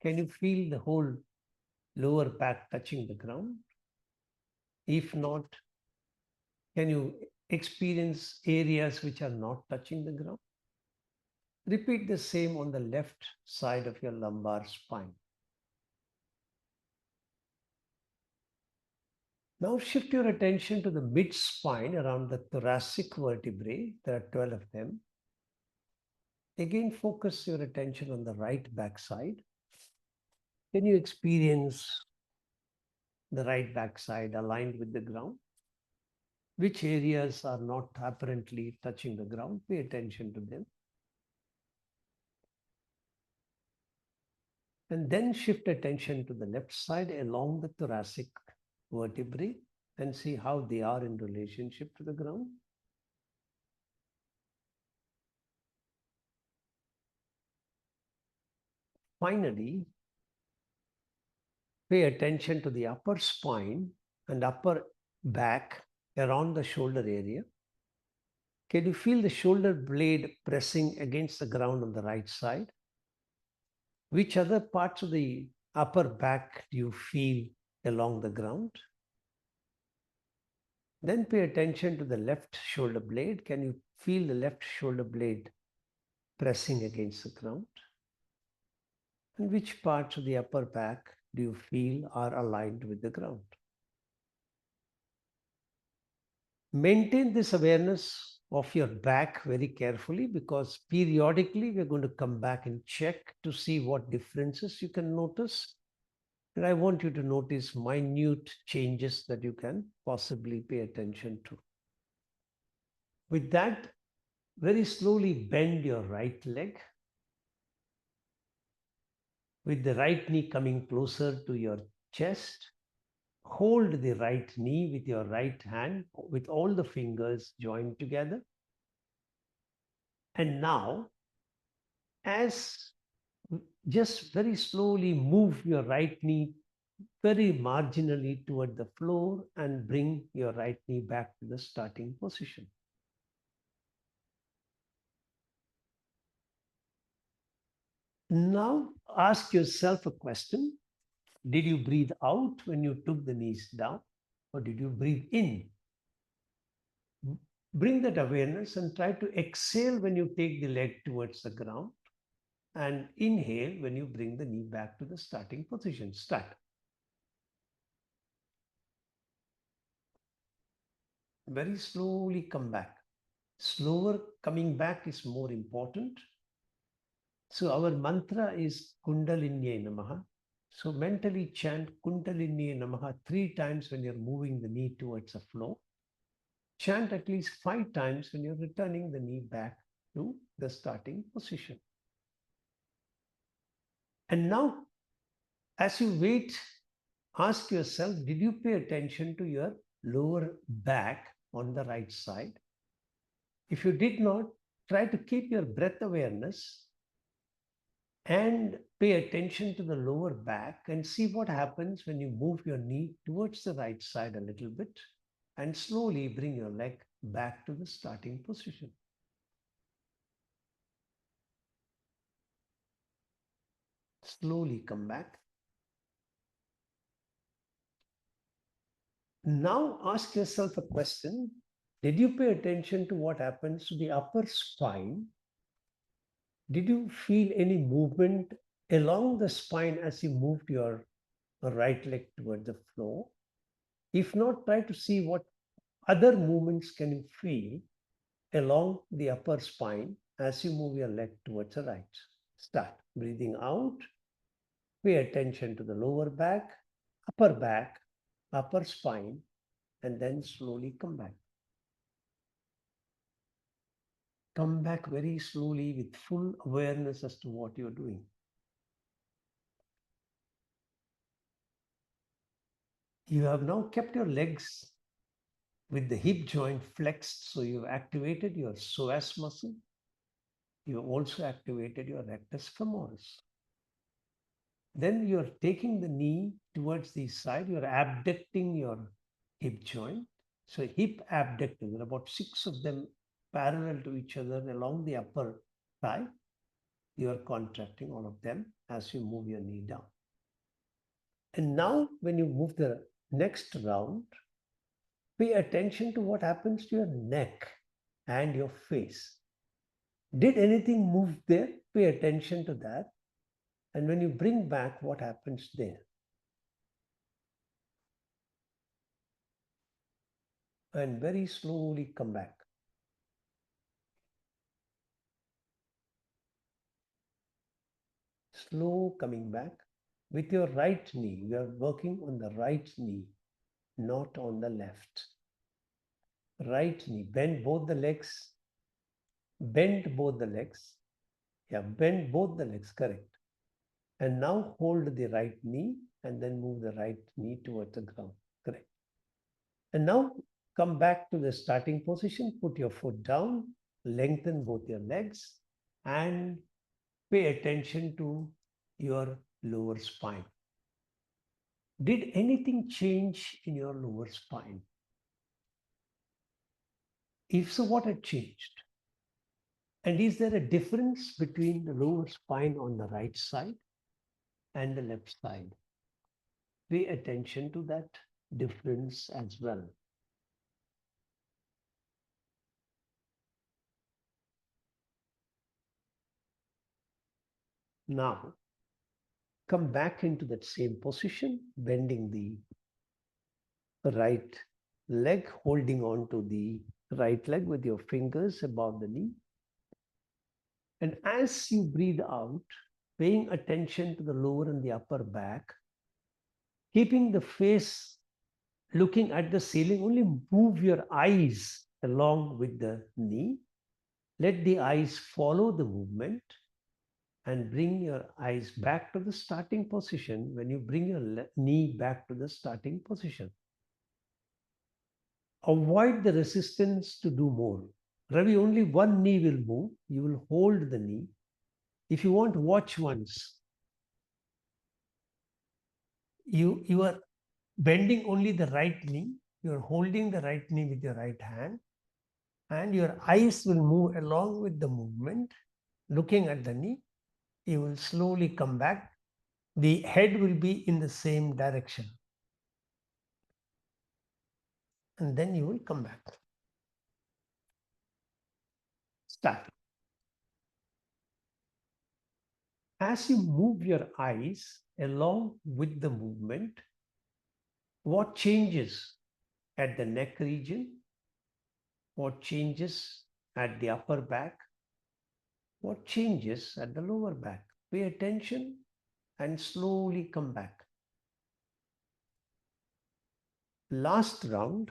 Can you feel the whole lower back touching the ground? If not, can you experience areas which are not touching the ground? Repeat the same on the left side of your lumbar spine. Now shift your attention to the mid-spine around the thoracic vertebrae. There are 12 of them. Again, focus your attention on the right backside. Can you experience the right backside aligned with the ground? Which areas are not apparently touching the ground? Pay attention to them. And then shift attention to the left side along the thoracic vertebrae and see how they are in relationship to the ground. Finally, pay attention to the upper spine and upper back around the shoulder area. Can you feel the shoulder blade pressing against the ground on the right side? Which other parts of the upper back do you feel along the ground? Then pay attention to the left shoulder blade. Can you feel the left shoulder blade pressing against the ground? And which parts of the upper back do you feel are aligned with the ground? Maintain this awareness of your back very carefully, because periodically we're going to come back and check to see what differences you can notice. And I want you to notice minute changes that you can possibly pay attention to. With that, very slowly bend your right leg, with the right knee coming closer to your chest. Hold the right knee with your right hand with all the fingers joined together. And now, as just very slowly move your right knee very marginally toward the floor and bring your right knee back to the starting position. Now ask yourself a question. Did you breathe out when you took the knees down, or did you breathe in? Bring that awareness and try to exhale when you take the leg towards the ground, and inhale when you bring the knee back to the starting position. Start. Very slowly come back. Slower coming back is more important. So our mantra is Kundalinyai Namaha. So mentally chant Kundalinyai Namaha 3 times when you're moving the knee towards the floor. Chant at least 5 times when you're returning the knee back to the starting position. And now, as you wait, ask yourself, did you pay attention to your lower back on the right side? If you did not, try to keep your breath awareness and pay attention to the lower back and see what happens when you move your knee towards the right side a little bit and slowly bring your leg back to the starting position. Slowly come back. Now ask yourself a question. Did you pay attention to what happens to the upper spine? Did you feel any movement along the spine as you moved your right leg toward the floor? If not, try to see what other movements can you feel along the upper spine as you move your leg towards the right. Start breathing out. Pay attention to the lower back, upper spine, and then slowly come back. Come back very slowly with full awareness as to what you're doing. You have now kept your legs with the hip joint flexed, so you've activated your psoas muscle. You've also activated your rectus femoris. Then you're taking the knee towards the side, you're abducting your hip joint. So hip abductors, there are about 6 of them parallel to each other along the upper thigh. You're contracting all of them as you move your knee down. And now when you move the next round, pay attention to what happens to your neck and your face. Did anything move there? Pay attention to that. And when you bring back, what happens there? And very slowly come back. Slow coming back. With your right knee, you are working on the right knee, not on the left. Right knee, bend both the legs. Bend both the legs. Yeah, bend both the legs, correct. And now hold the right knee and then move the right knee towards the ground, correct. And now come back to the starting position, put your foot down, lengthen both your legs, and pay attention to your lower spine. Did anything change in your lower spine? If so, what had changed? And is there a difference between the lower spine on the right side and the left side? Pay attention to that difference as well. Now, come back into that same position, bending the right leg, holding on to the right leg with your fingers above the knee. And as you breathe out, paying attention to the lower and the upper back, keeping the face looking at the ceiling, only move your eyes along with the knee. Let the eyes follow the movement and bring your eyes back to the starting position when you bring your knee back to the starting position. Avoid the resistance to do more. Ravi, only one knee will move. You will hold the knee. If you want, watch once. You are bending only the right knee. You are holding the right knee with your right hand. And your eyes will move along with the movement, looking at the knee. You will slowly come back. The head will be in the same direction. And then you will come back. Start. As you move your eyes along with the movement, what changes at the neck region? What changes at the upper back? What changes at the lower back? Pay attention and slowly come back. Last round,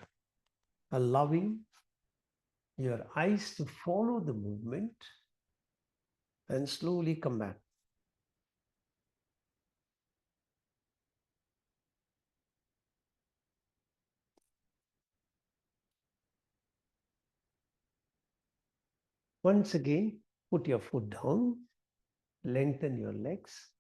allowing your eyes to follow the movement and slowly come back. Once again, put your foot down, lengthen your legs,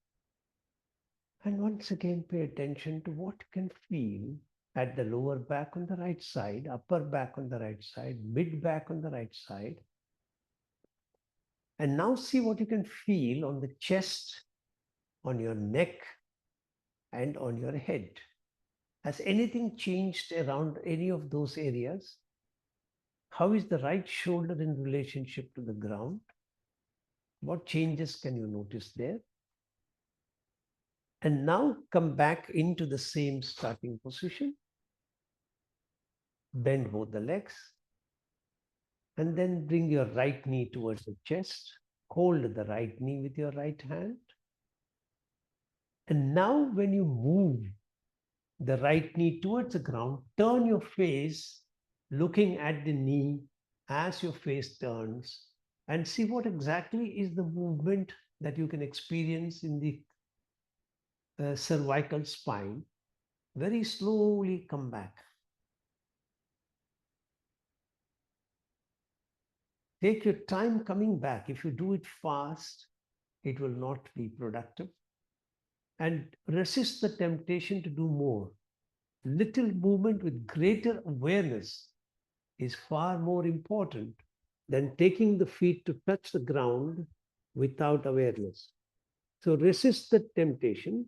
and once again pay attention to what you can feel at the lower back on the right side, upper back on the right side, mid back on the right side. And now see what you can feel on the chest, on your neck, and on your head. Has anything changed around any of those areas? How is the right shoulder in relationship to the ground? What changes can you notice there? And now come back into the same starting position. Bend both the legs. And then bring your right knee towards the chest. Hold the right knee with your right hand. And now when you move the right knee towards the ground, turn your face looking at the knee as your face turns, and see what exactly is the movement that you can experience in the cervical spine. Very slowly come back. Take your time coming back. If you do it fast, it will not be productive. And resist the temptation to do more. Little movement with greater awareness is far more important than taking the feet to touch the ground without awareness. So resist the temptation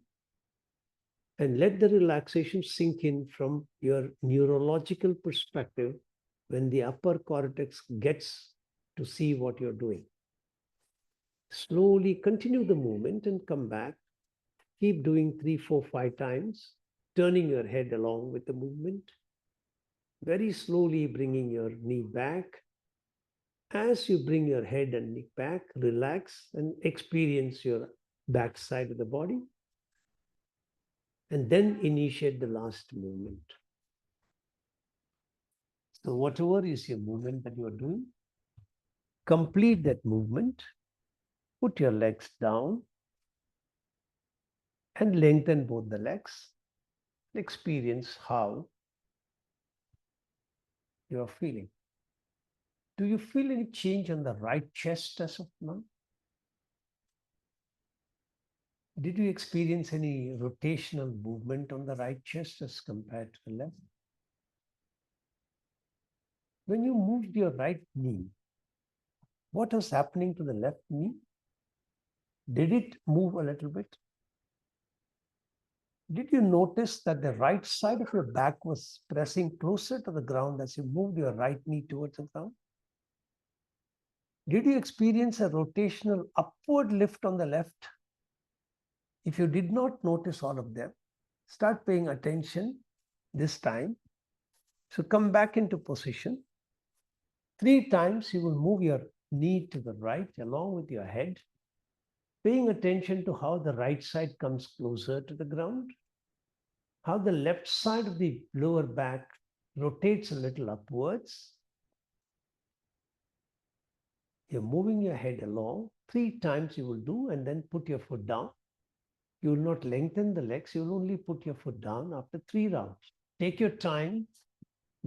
and let the relaxation sink in from your neurological perspective when the upper cortex gets to see what you're doing. Slowly continue the movement and come back. Keep doing 3, 4, 5 times, turning your head along with the movement. Very slowly bringing your knee back. As you bring your head and neck back, relax and experience your back side of the body. And then initiate the last movement. So whatever is your movement that you are doing, complete that movement. Put your legs down and lengthen both the legs. Experience how you are feeling. Do you feel any change on the right chest as of now? Did you experience any rotational movement on the right chest as compared to the left? When you moved your right knee, what was happening to the left knee? Did it move a little bit? Did you notice that the right side of your back was pressing closer to the ground as you moved your right knee towards the ground? Did you experience a rotational upward lift on the left If you did not notice all of them, start paying attention this time. So come back into position. 3 times you will move your knee to the right along with your head, paying attention to how the right side comes closer to the ground, how the left side of the lower back rotates a little upwards. You're moving your head along. 3 times you will do, and then put your foot down. You will not lengthen the legs. You will only put your foot down after 3 rounds. Take your time.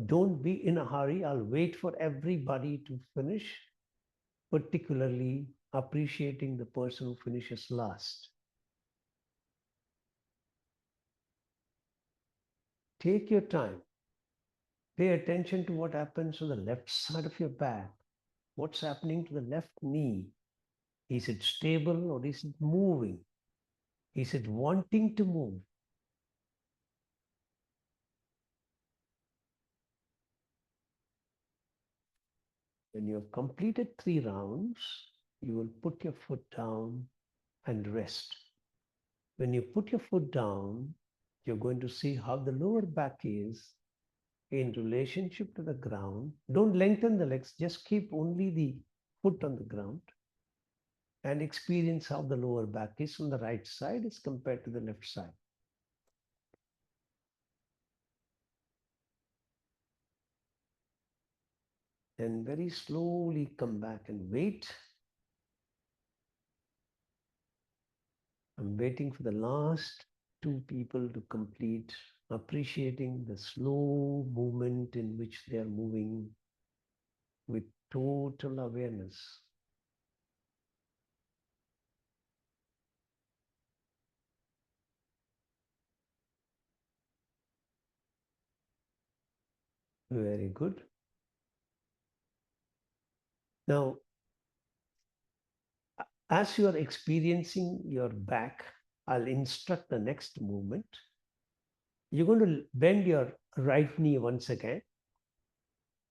Don't be in a hurry. I'll wait for everybody to finish, particularly appreciating the person who finishes last. Take your time. Pay attention to what happens on the left side of your back. What's happening to the left knee? Is it stable or is it moving? Is it wanting to move? When you have completed 3 rounds, you will put your foot down and rest. When you put your foot down, you're going to see how the lower back is in relationship to the ground. Don't lengthen the legs, just keep only the foot on the ground and experience how the lower back is on the right side as compared to the left side. Then very slowly come back and wait. I'm waiting for the last 2 people to complete, appreciating the slow movement in which they are moving with total awareness. Very good. Now, as you are experiencing your back, I'll instruct the next movement. You're going to bend your right knee once again.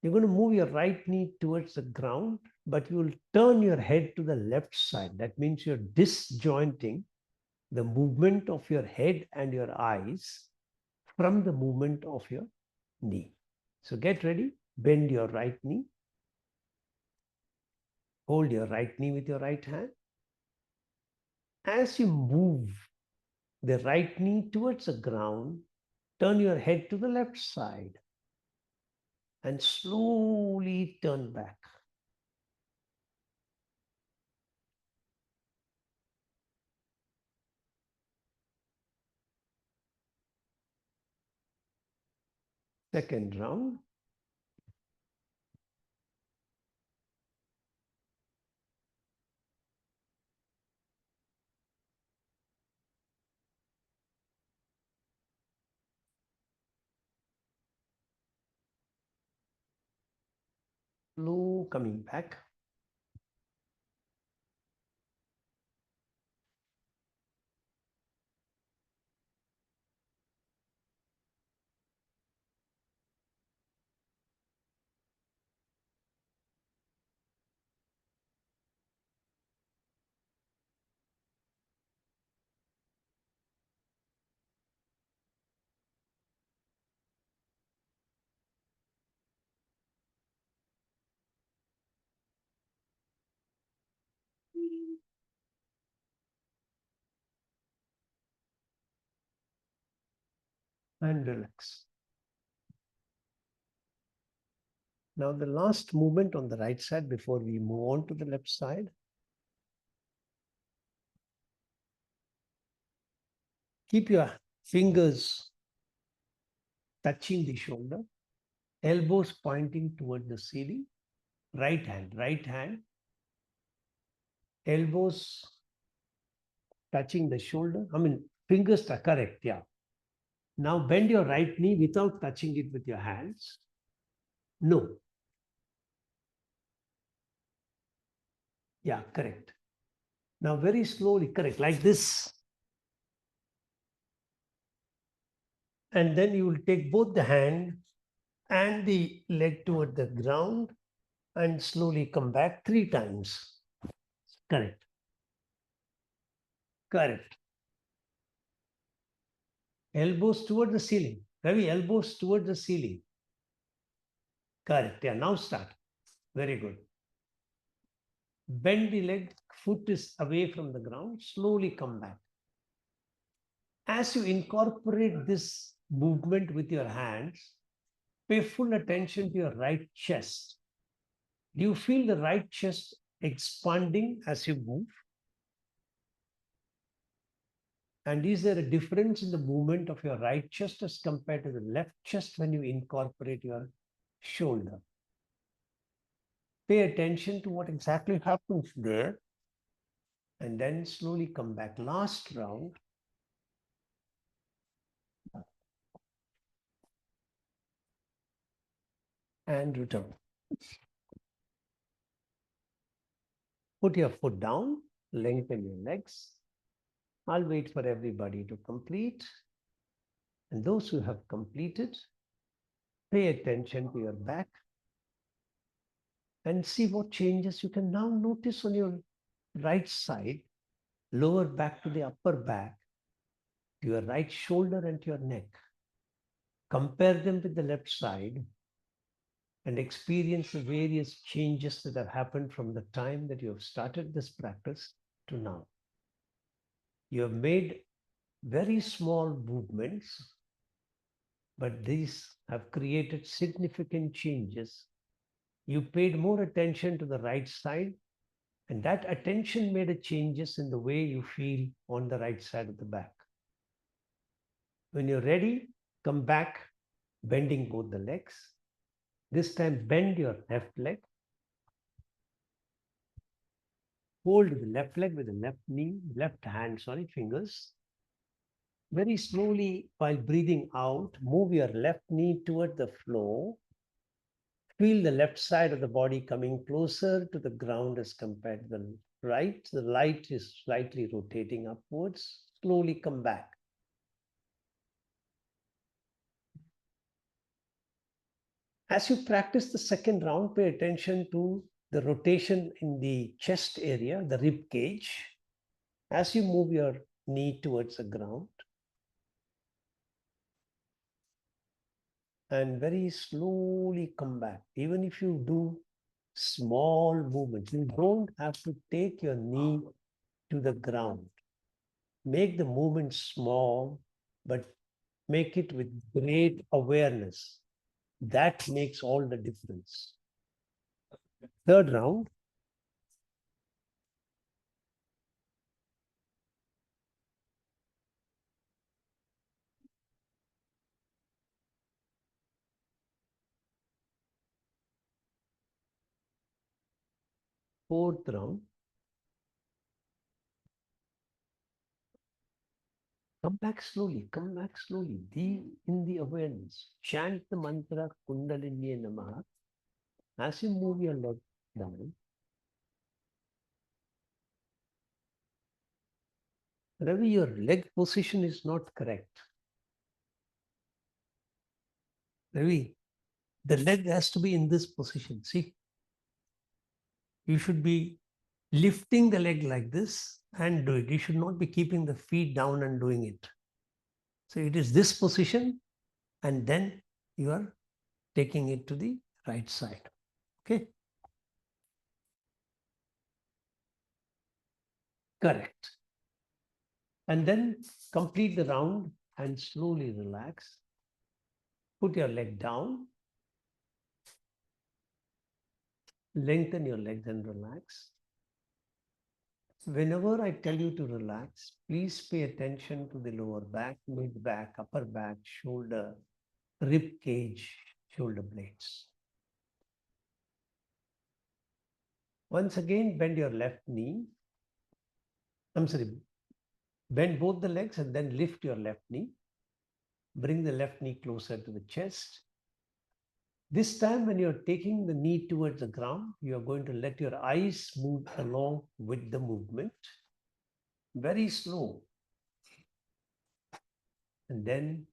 You're going to move your right knee towards the ground, but you will turn your head to the left side. That means you're disjointing the movement of your head and your eyes from the movement of your knee. So get ready, bend your right knee. Hold your right knee with your right hand. As you move the right knee towards the ground, turn your head to the left side and slowly turn back. Second round. Slow coming back. And relax. Now the last movement on the right side before we move on to the left side. Keep your fingers touching the shoulder, elbows pointing toward the ceiling. Right hand, elbows touching the shoulder. Fingers are correct, yeah. Now bend your right knee without touching it with your hands. No. Yeah, correct. Now very slowly, correct, like this. And then you will take both the hand and the leg toward the ground and slowly come back 3 times. Correct. Correct. Elbows toward the ceiling. Ravi, elbows toward the ceiling. Correct. Yeah, now start. Very good. Bend the leg, foot is away from the ground, slowly come back. As you incorporate this movement with your hands, pay full attention to your right chest. Do you feel the right chest expanding as you move? And is there a difference in the movement of your right chest as compared to the left chest when you incorporate your shoulder? Pay attention to what exactly happens there and then slowly come back. Last round. And return. Put your foot down, lengthen your legs. I'll wait for everybody to complete. And those who have completed, pay attention to your back and see what changes you can now notice on your right side, lower back to the upper back, to your right shoulder and to your neck. Compare them with the left side and experience the various changes that have happened from the time that you have started this practice to now. You have made very small movements, but these have created significant changes. You paid more attention to the right side, and that attention made a changes in the way you feel on the right side of the back. When you're ready, come back, bending both the legs. This time, bend your left leg. Hold the left leg with the left knee, left hand, fingers. Very slowly, while breathing out, move your left knee toward the floor. Feel the left side of the body coming closer to the ground as compared to the right. The light is slightly rotating upwards. Slowly come back. As you practice the second round, pay attention to the rotation in the chest area, the rib cage, as you move your knee towards the ground. And very slowly come back. Even if you do small movements, you don't have to take your knee to the ground. Make the movement small, but make it with great awareness. That makes all the difference. Third round. Fourth round. Come back slowly, deep in the awareness. Chant the mantra Kundalini Namaha. As you move your leg down, Ravi, your leg position is not correct. Ravi, the leg has to be in this position. See, you should be lifting the leg like this and do it. You should not be keeping the feet down and doing it. So it is this position, and then you are taking it to the right side. Okay? Correct. And then complete the round and slowly relax. Put your leg down. Lengthen your legs and relax. Whenever I tell you to relax, please pay attention to the lower back, mid back, upper back, shoulder, rib cage, shoulder blades. Once again, bend your left knee. Bend both the legs and then lift your left knee. Bring the left knee closer to the chest. This time, when you're taking the knee towards the ground, you're going to let your eyes move along with the movement. Very slow. And then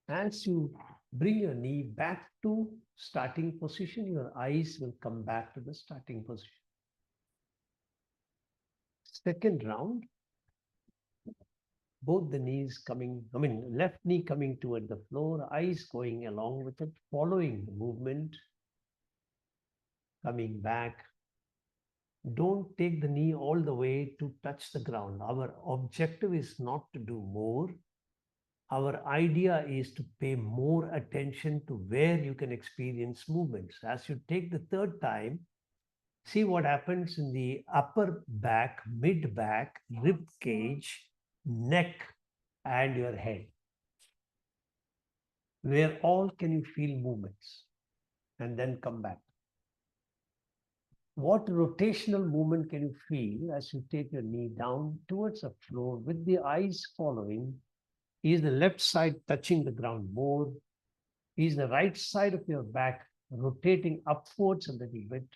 as you bring your knee back to starting position, your eyes will come back to the starting position. Second round. both the knees coming, left knee coming toward the floor, eyes going along with it, following the movement, coming back. Don't take the knee all the way to touch the ground. Our objective is not to do more. Our idea is to pay more attention to where you can experience movements. As you take the third time, see what happens in the upper back, mid back, rib cage, neck, and your head. Where all can you feel movements? And then come back. What rotational movement can you feel as you take your knee down towards the floor with the eyes following? Is the left side touching the ground more? Is the right side of your back rotating upwards a little bit?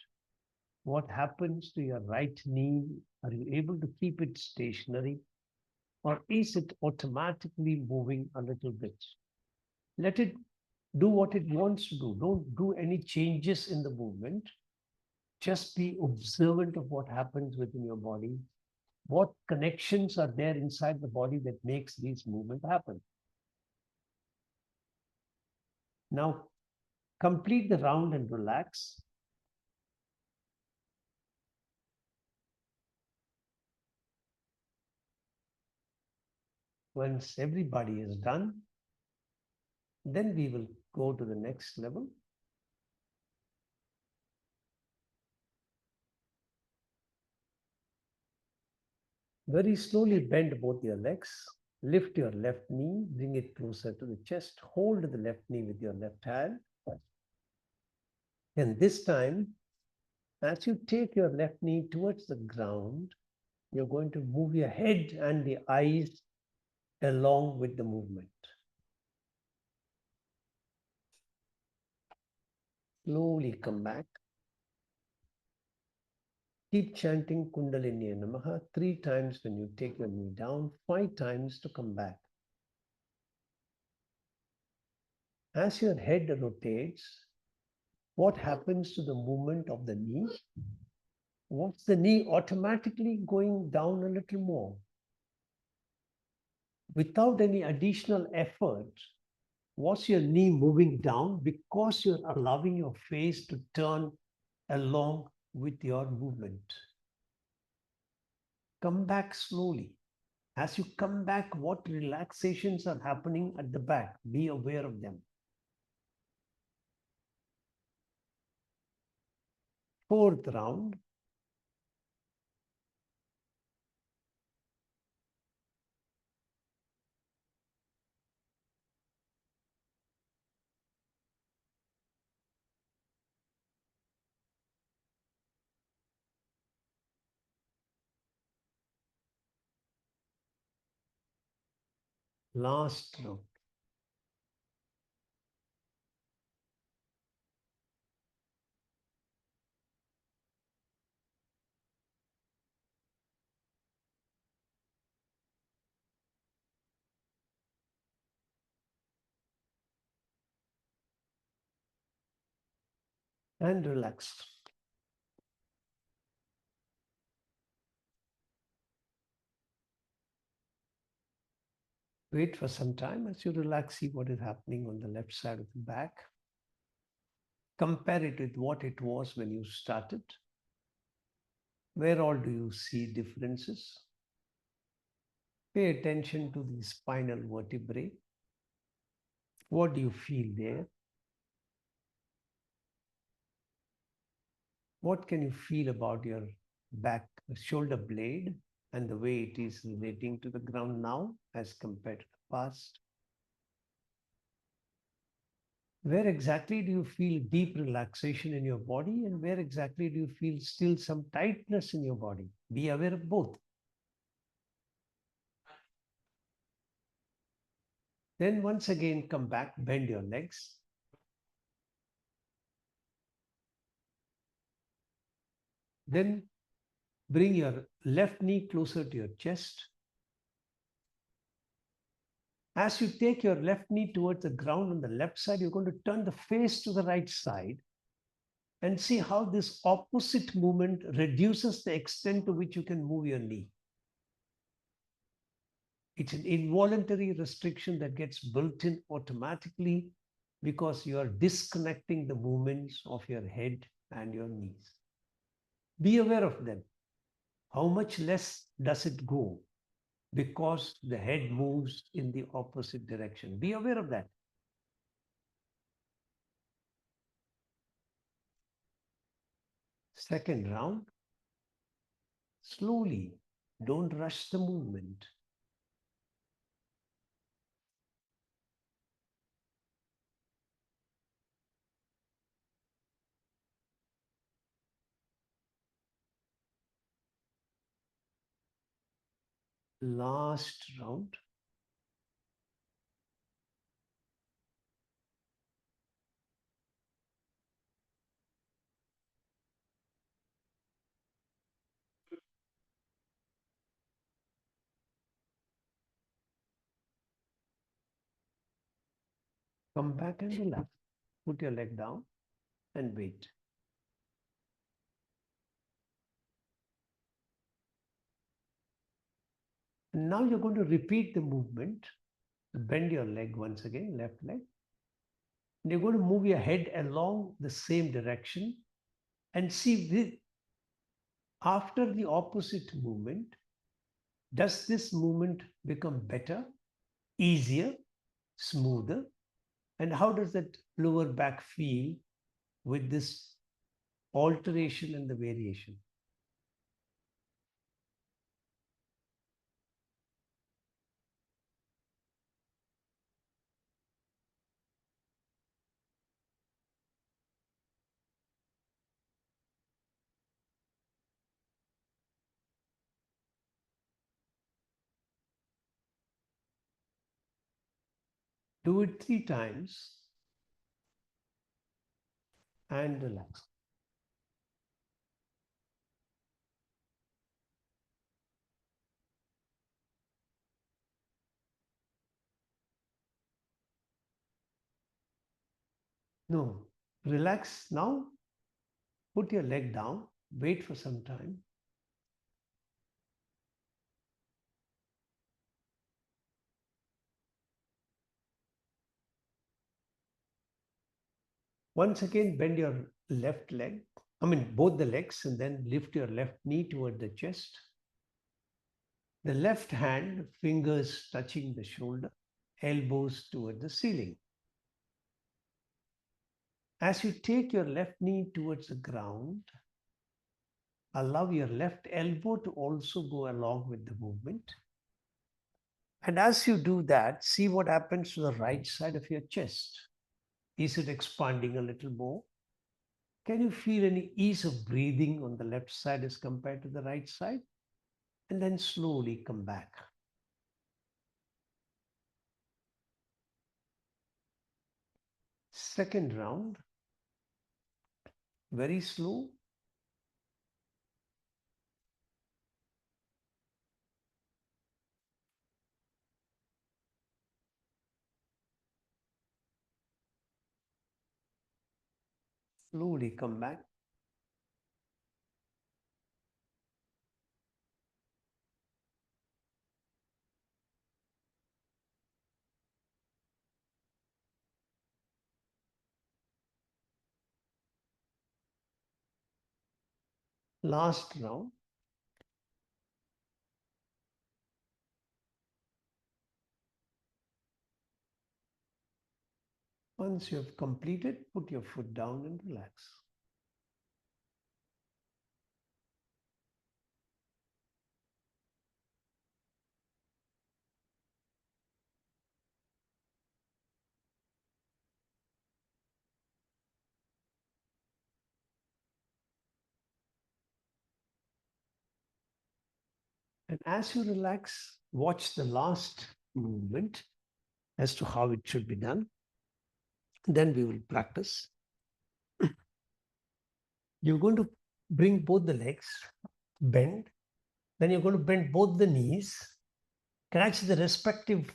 What happens to your right knee? Are you able to keep it stationary? Or is it automatically moving a little bit? Let it do what it wants to do. Don't do any changes in the movement. Just be observant of what happens within your body. What connections are there inside the body that makes these movements happen? Now, complete the round and relax. Once everybody is done, then we will go to the next level. Very slowly bend both your legs. Lift your left knee, bring it closer to the chest. Hold the left knee with your left hand. And this time, as you take your left knee towards the ground, you're going to move your head and the eyes along with the movement. Slowly come back. Keep chanting Kundalini Namaha 3 times when you take your knee down, 5 times to come back. As your head rotates, what happens to the movement of the knee? What's the knee automatically going down a little more? Without any additional effort, was your knee moving down because you're allowing your face to turn along with your movement? Come back slowly. As you come back, what relaxations are happening at the back? Be aware of them. 4th round. Last round. And relax. Wait for some time as you relax, see what is happening on the left side of the back. Compare it with what it was when you started. Where all do you see differences? Pay attention to the spinal vertebrae. What do you feel there? What can you feel about your back, shoulder blade, and the way it is relating to the ground now as compared to the past? Where exactly do you feel deep relaxation in your body, and where exactly do you feel still some tightness in your body? Be aware of both. Then once again, come back, bend your legs. Then bring your left knee closer to your chest. As you take your left knee towards the ground on the left side, you're going to turn the face to the right side and see how this opposite movement reduces the extent to which you can move your knee. It's an involuntary restriction that gets built in automatically because you are disconnecting the movements of your head and your knees. Be aware of them. How much less does it go because the head moves in the opposite direction? Be aware of that. Second round, slowly, don't rush the movement. Last round. Come back and relax. Put your leg down and wait. And now you're going to repeat the movement. Bend your leg once again, left leg. And you're going to move your head along the same direction and see after the opposite movement, does this movement become better, easier, smoother? And how does that lower back feel with this alteration and the variation? Do it 3 times and relax. No, relax now. Put your leg down, wait for some time. Once again, bend your left leg, both the legs, and then lift your left knee toward the chest. The left hand, fingers touching the shoulder, elbows toward the ceiling. As you take your left knee towards the ground, allow your left elbow to also go along with the movement. And as you do that, see what happens to the right side of your chest. Is it expanding a little more? Can you feel any ease of breathing on the left side as compared to the right side? And then slowly come back. Second round, very slow. Slowly come back. Last round. Once you have completed, put your foot down and relax. And as you relax, watch the last movement as to how it should be done. Then we will practice. You're going to bring both the legs, bend. Then you're going to bend both the knees, catch the respective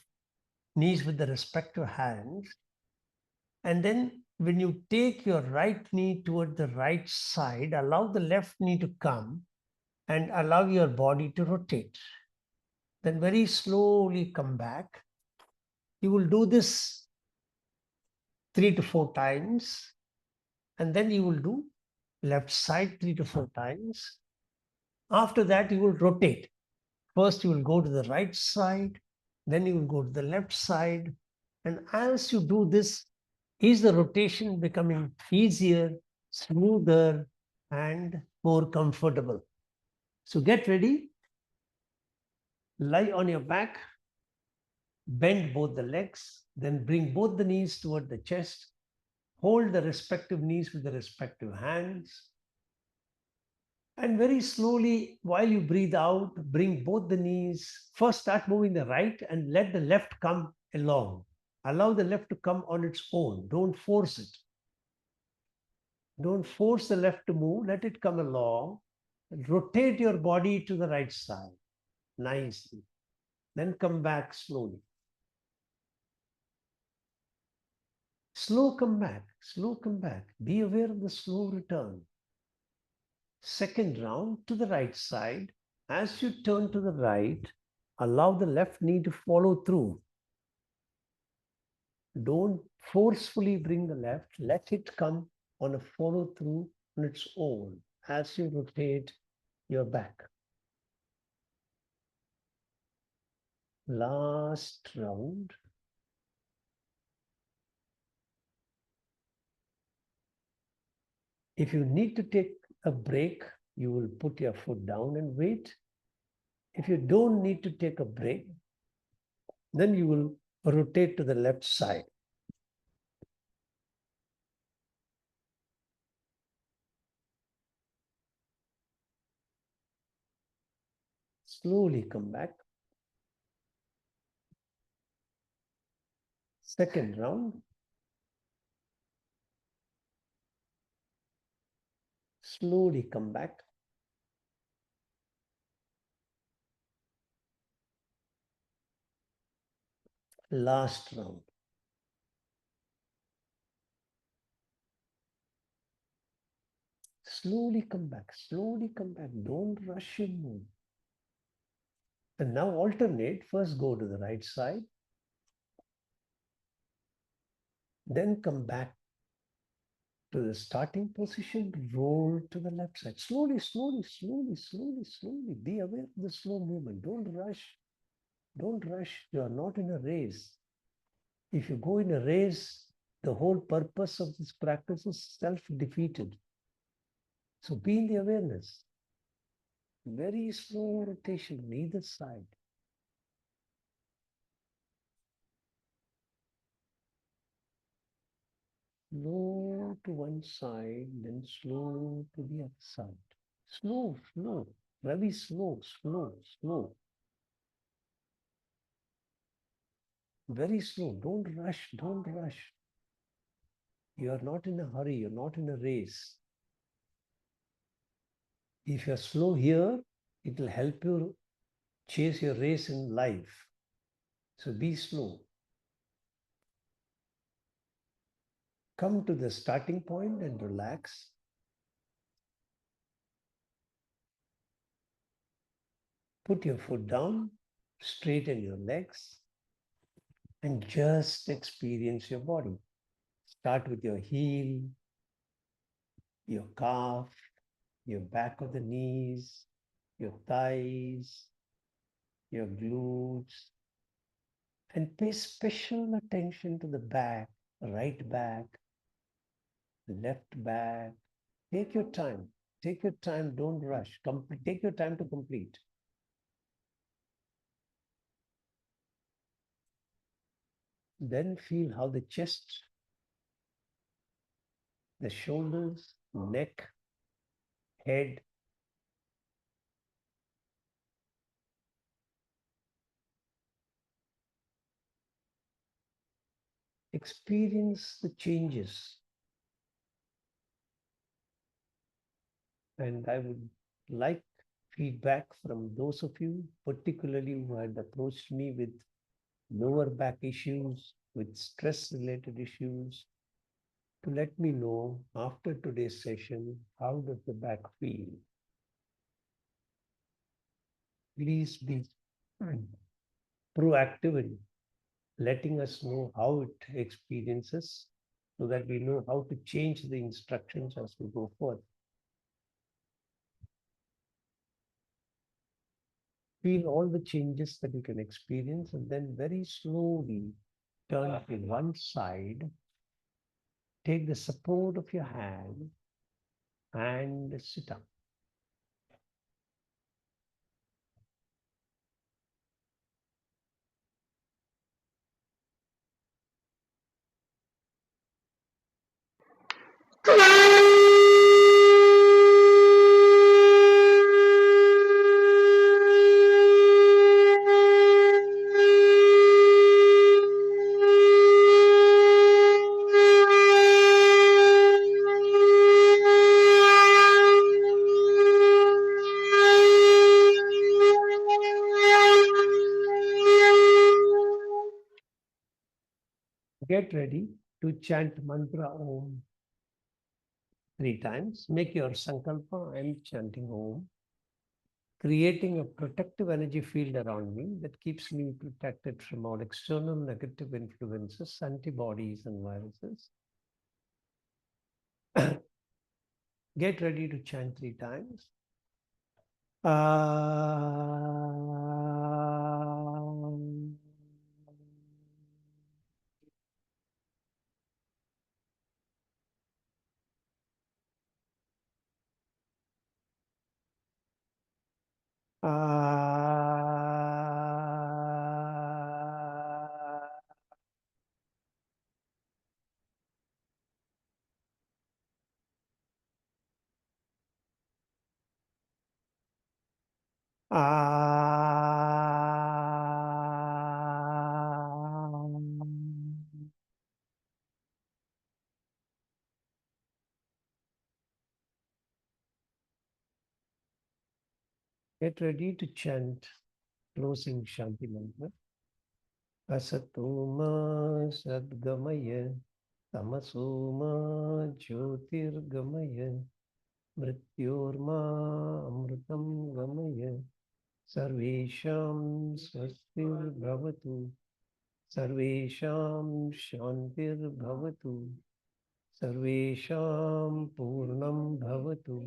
knees with the respective hands. And then when you take your right knee toward the right side, allow the left knee to come and allow your body to rotate. Then very slowly come back. You will do this 3 to 4 times, and then you will do left side 3 to 4 times. After that, you will rotate. First, you will go to the right side, then you will go to the left side. And as you do this, is the rotation becoming easier, smoother, and more comfortable? So get ready. Lie on your back, bend both the legs, then bring both the knees toward the chest. Hold the respective knees with the respective hands. And very slowly, while you breathe out, bring both the knees. First, start moving the right and let the left come along. Allow the left to come on its own. Don't force it. Don't force the left to move. Let it come along. Rotate your body to the right side nicely. Then come back slowly. Slow come back. Slow come back. Be aware of the slow return. Second round to the right side. As you turn to the right, allow the left knee to follow through. Don't forcefully bring the left. Let it come on a follow through on its own as you rotate your back. Last round. If you need to take a break, you will put your foot down and wait. If you don't need to take a break, then you will rotate to the left side. Slowly come back. Second round. Slowly come back. Last round. Slowly come back. Slowly come back. Don't rush your move. And now alternate. First go to the right side. Then come back to the starting position. Roll to the left side. Slowly, slowly, slowly, slowly, slowly. Be aware of the slow movement. Don't rush. Don't rush. You are not in a race. If you go in a race, the whole purpose of this practice is self-defeated. So be in the awareness. Very slow rotation on either side. Slow to one side, then slow to the other side. Slow, slow, very slow, slow, slow. Very slow. Don't rush, don't rush. You are not in a hurry, you're not in a race. If you're slow here, it will help you chase your race in life. So be slow. Come to the starting point and relax. Put your foot down, straighten your legs, and just experience your body. Start with your heel, your calf, your back of the knees, your thighs, your glutes, and pay special attention to the back, right back, left back. Take your time. Take your time. Don't rush. Take your time to complete. Then feel how the chest, the shoulders, neck, head, experience the changes. And I would like feedback from those of you, particularly who had approached me with lower back issues, with stress-related issues, to let me know after today's session, how does the back feel? Please be proactively letting us know how it experiences so that we know how to change the instructions as we go forth. Feel all the changes that you can experience and then very slowly turn to one side. Take the support of your hand and sit up. Get ready to chant mantra Om 3 times. Make your sankalpa. I'm chanting Om, creating a protective energy field around me that keeps me protected from all external negative influences, antibodies, and viruses. Get ready to chant 3 times. Get ready to chant closing Shanti mantra. Asatoma Sadgamaya Tamasoma Jyotirgamaya Mrityorma Amritam Gamaya Sarvesham Swastir Bhavatu Sarvesham Shantir Bhavatu Sarvesham Purnam Bhavatu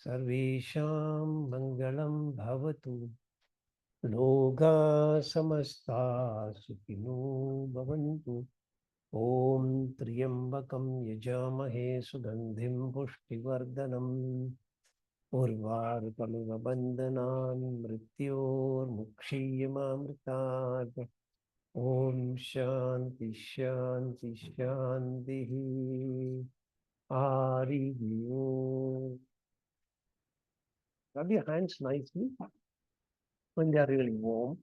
Sarvesham Mangalam Bhavatu Loka Samasta Sukhino Bhavantu Om Triambakam Yajamahe Sugandhim Pushtivardhanam Urvarkamiva Bandhanan Mrityor Mukshiyamamritat Om Shanti Shanti Shanti Hari Om. Rub your hands nicely when they are really warm.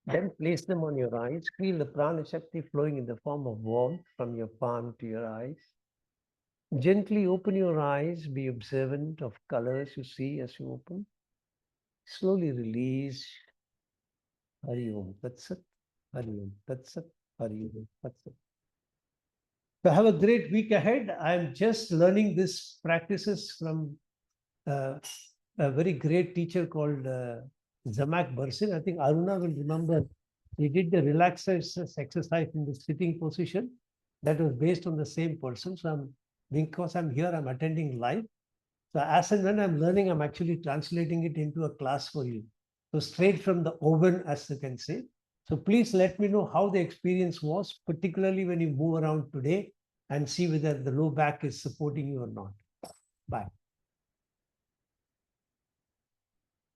Then place them on your eyes. Feel the prana shakti flowing in the form of warmth from your palm to your eyes. Gently open your eyes. Be observant of colors you see as you open. Slowly release. Hari Om. That's it. Hari Om. That's it. Hari Om. That's it. So have a great week ahead. I'm just learning these practices from a very great teacher called Zamac Berzin. I think Aruna will remember. He did the relaxation exercise in the sitting position. That was based on the same person. So because I'm here, I'm attending live. So as and when I'm learning, I'm actually translating it into a class for you. So straight from the oven, as you can say. So please let me know how the experience was, particularly when you move around today and see whether the low back is supporting you or not. Bye.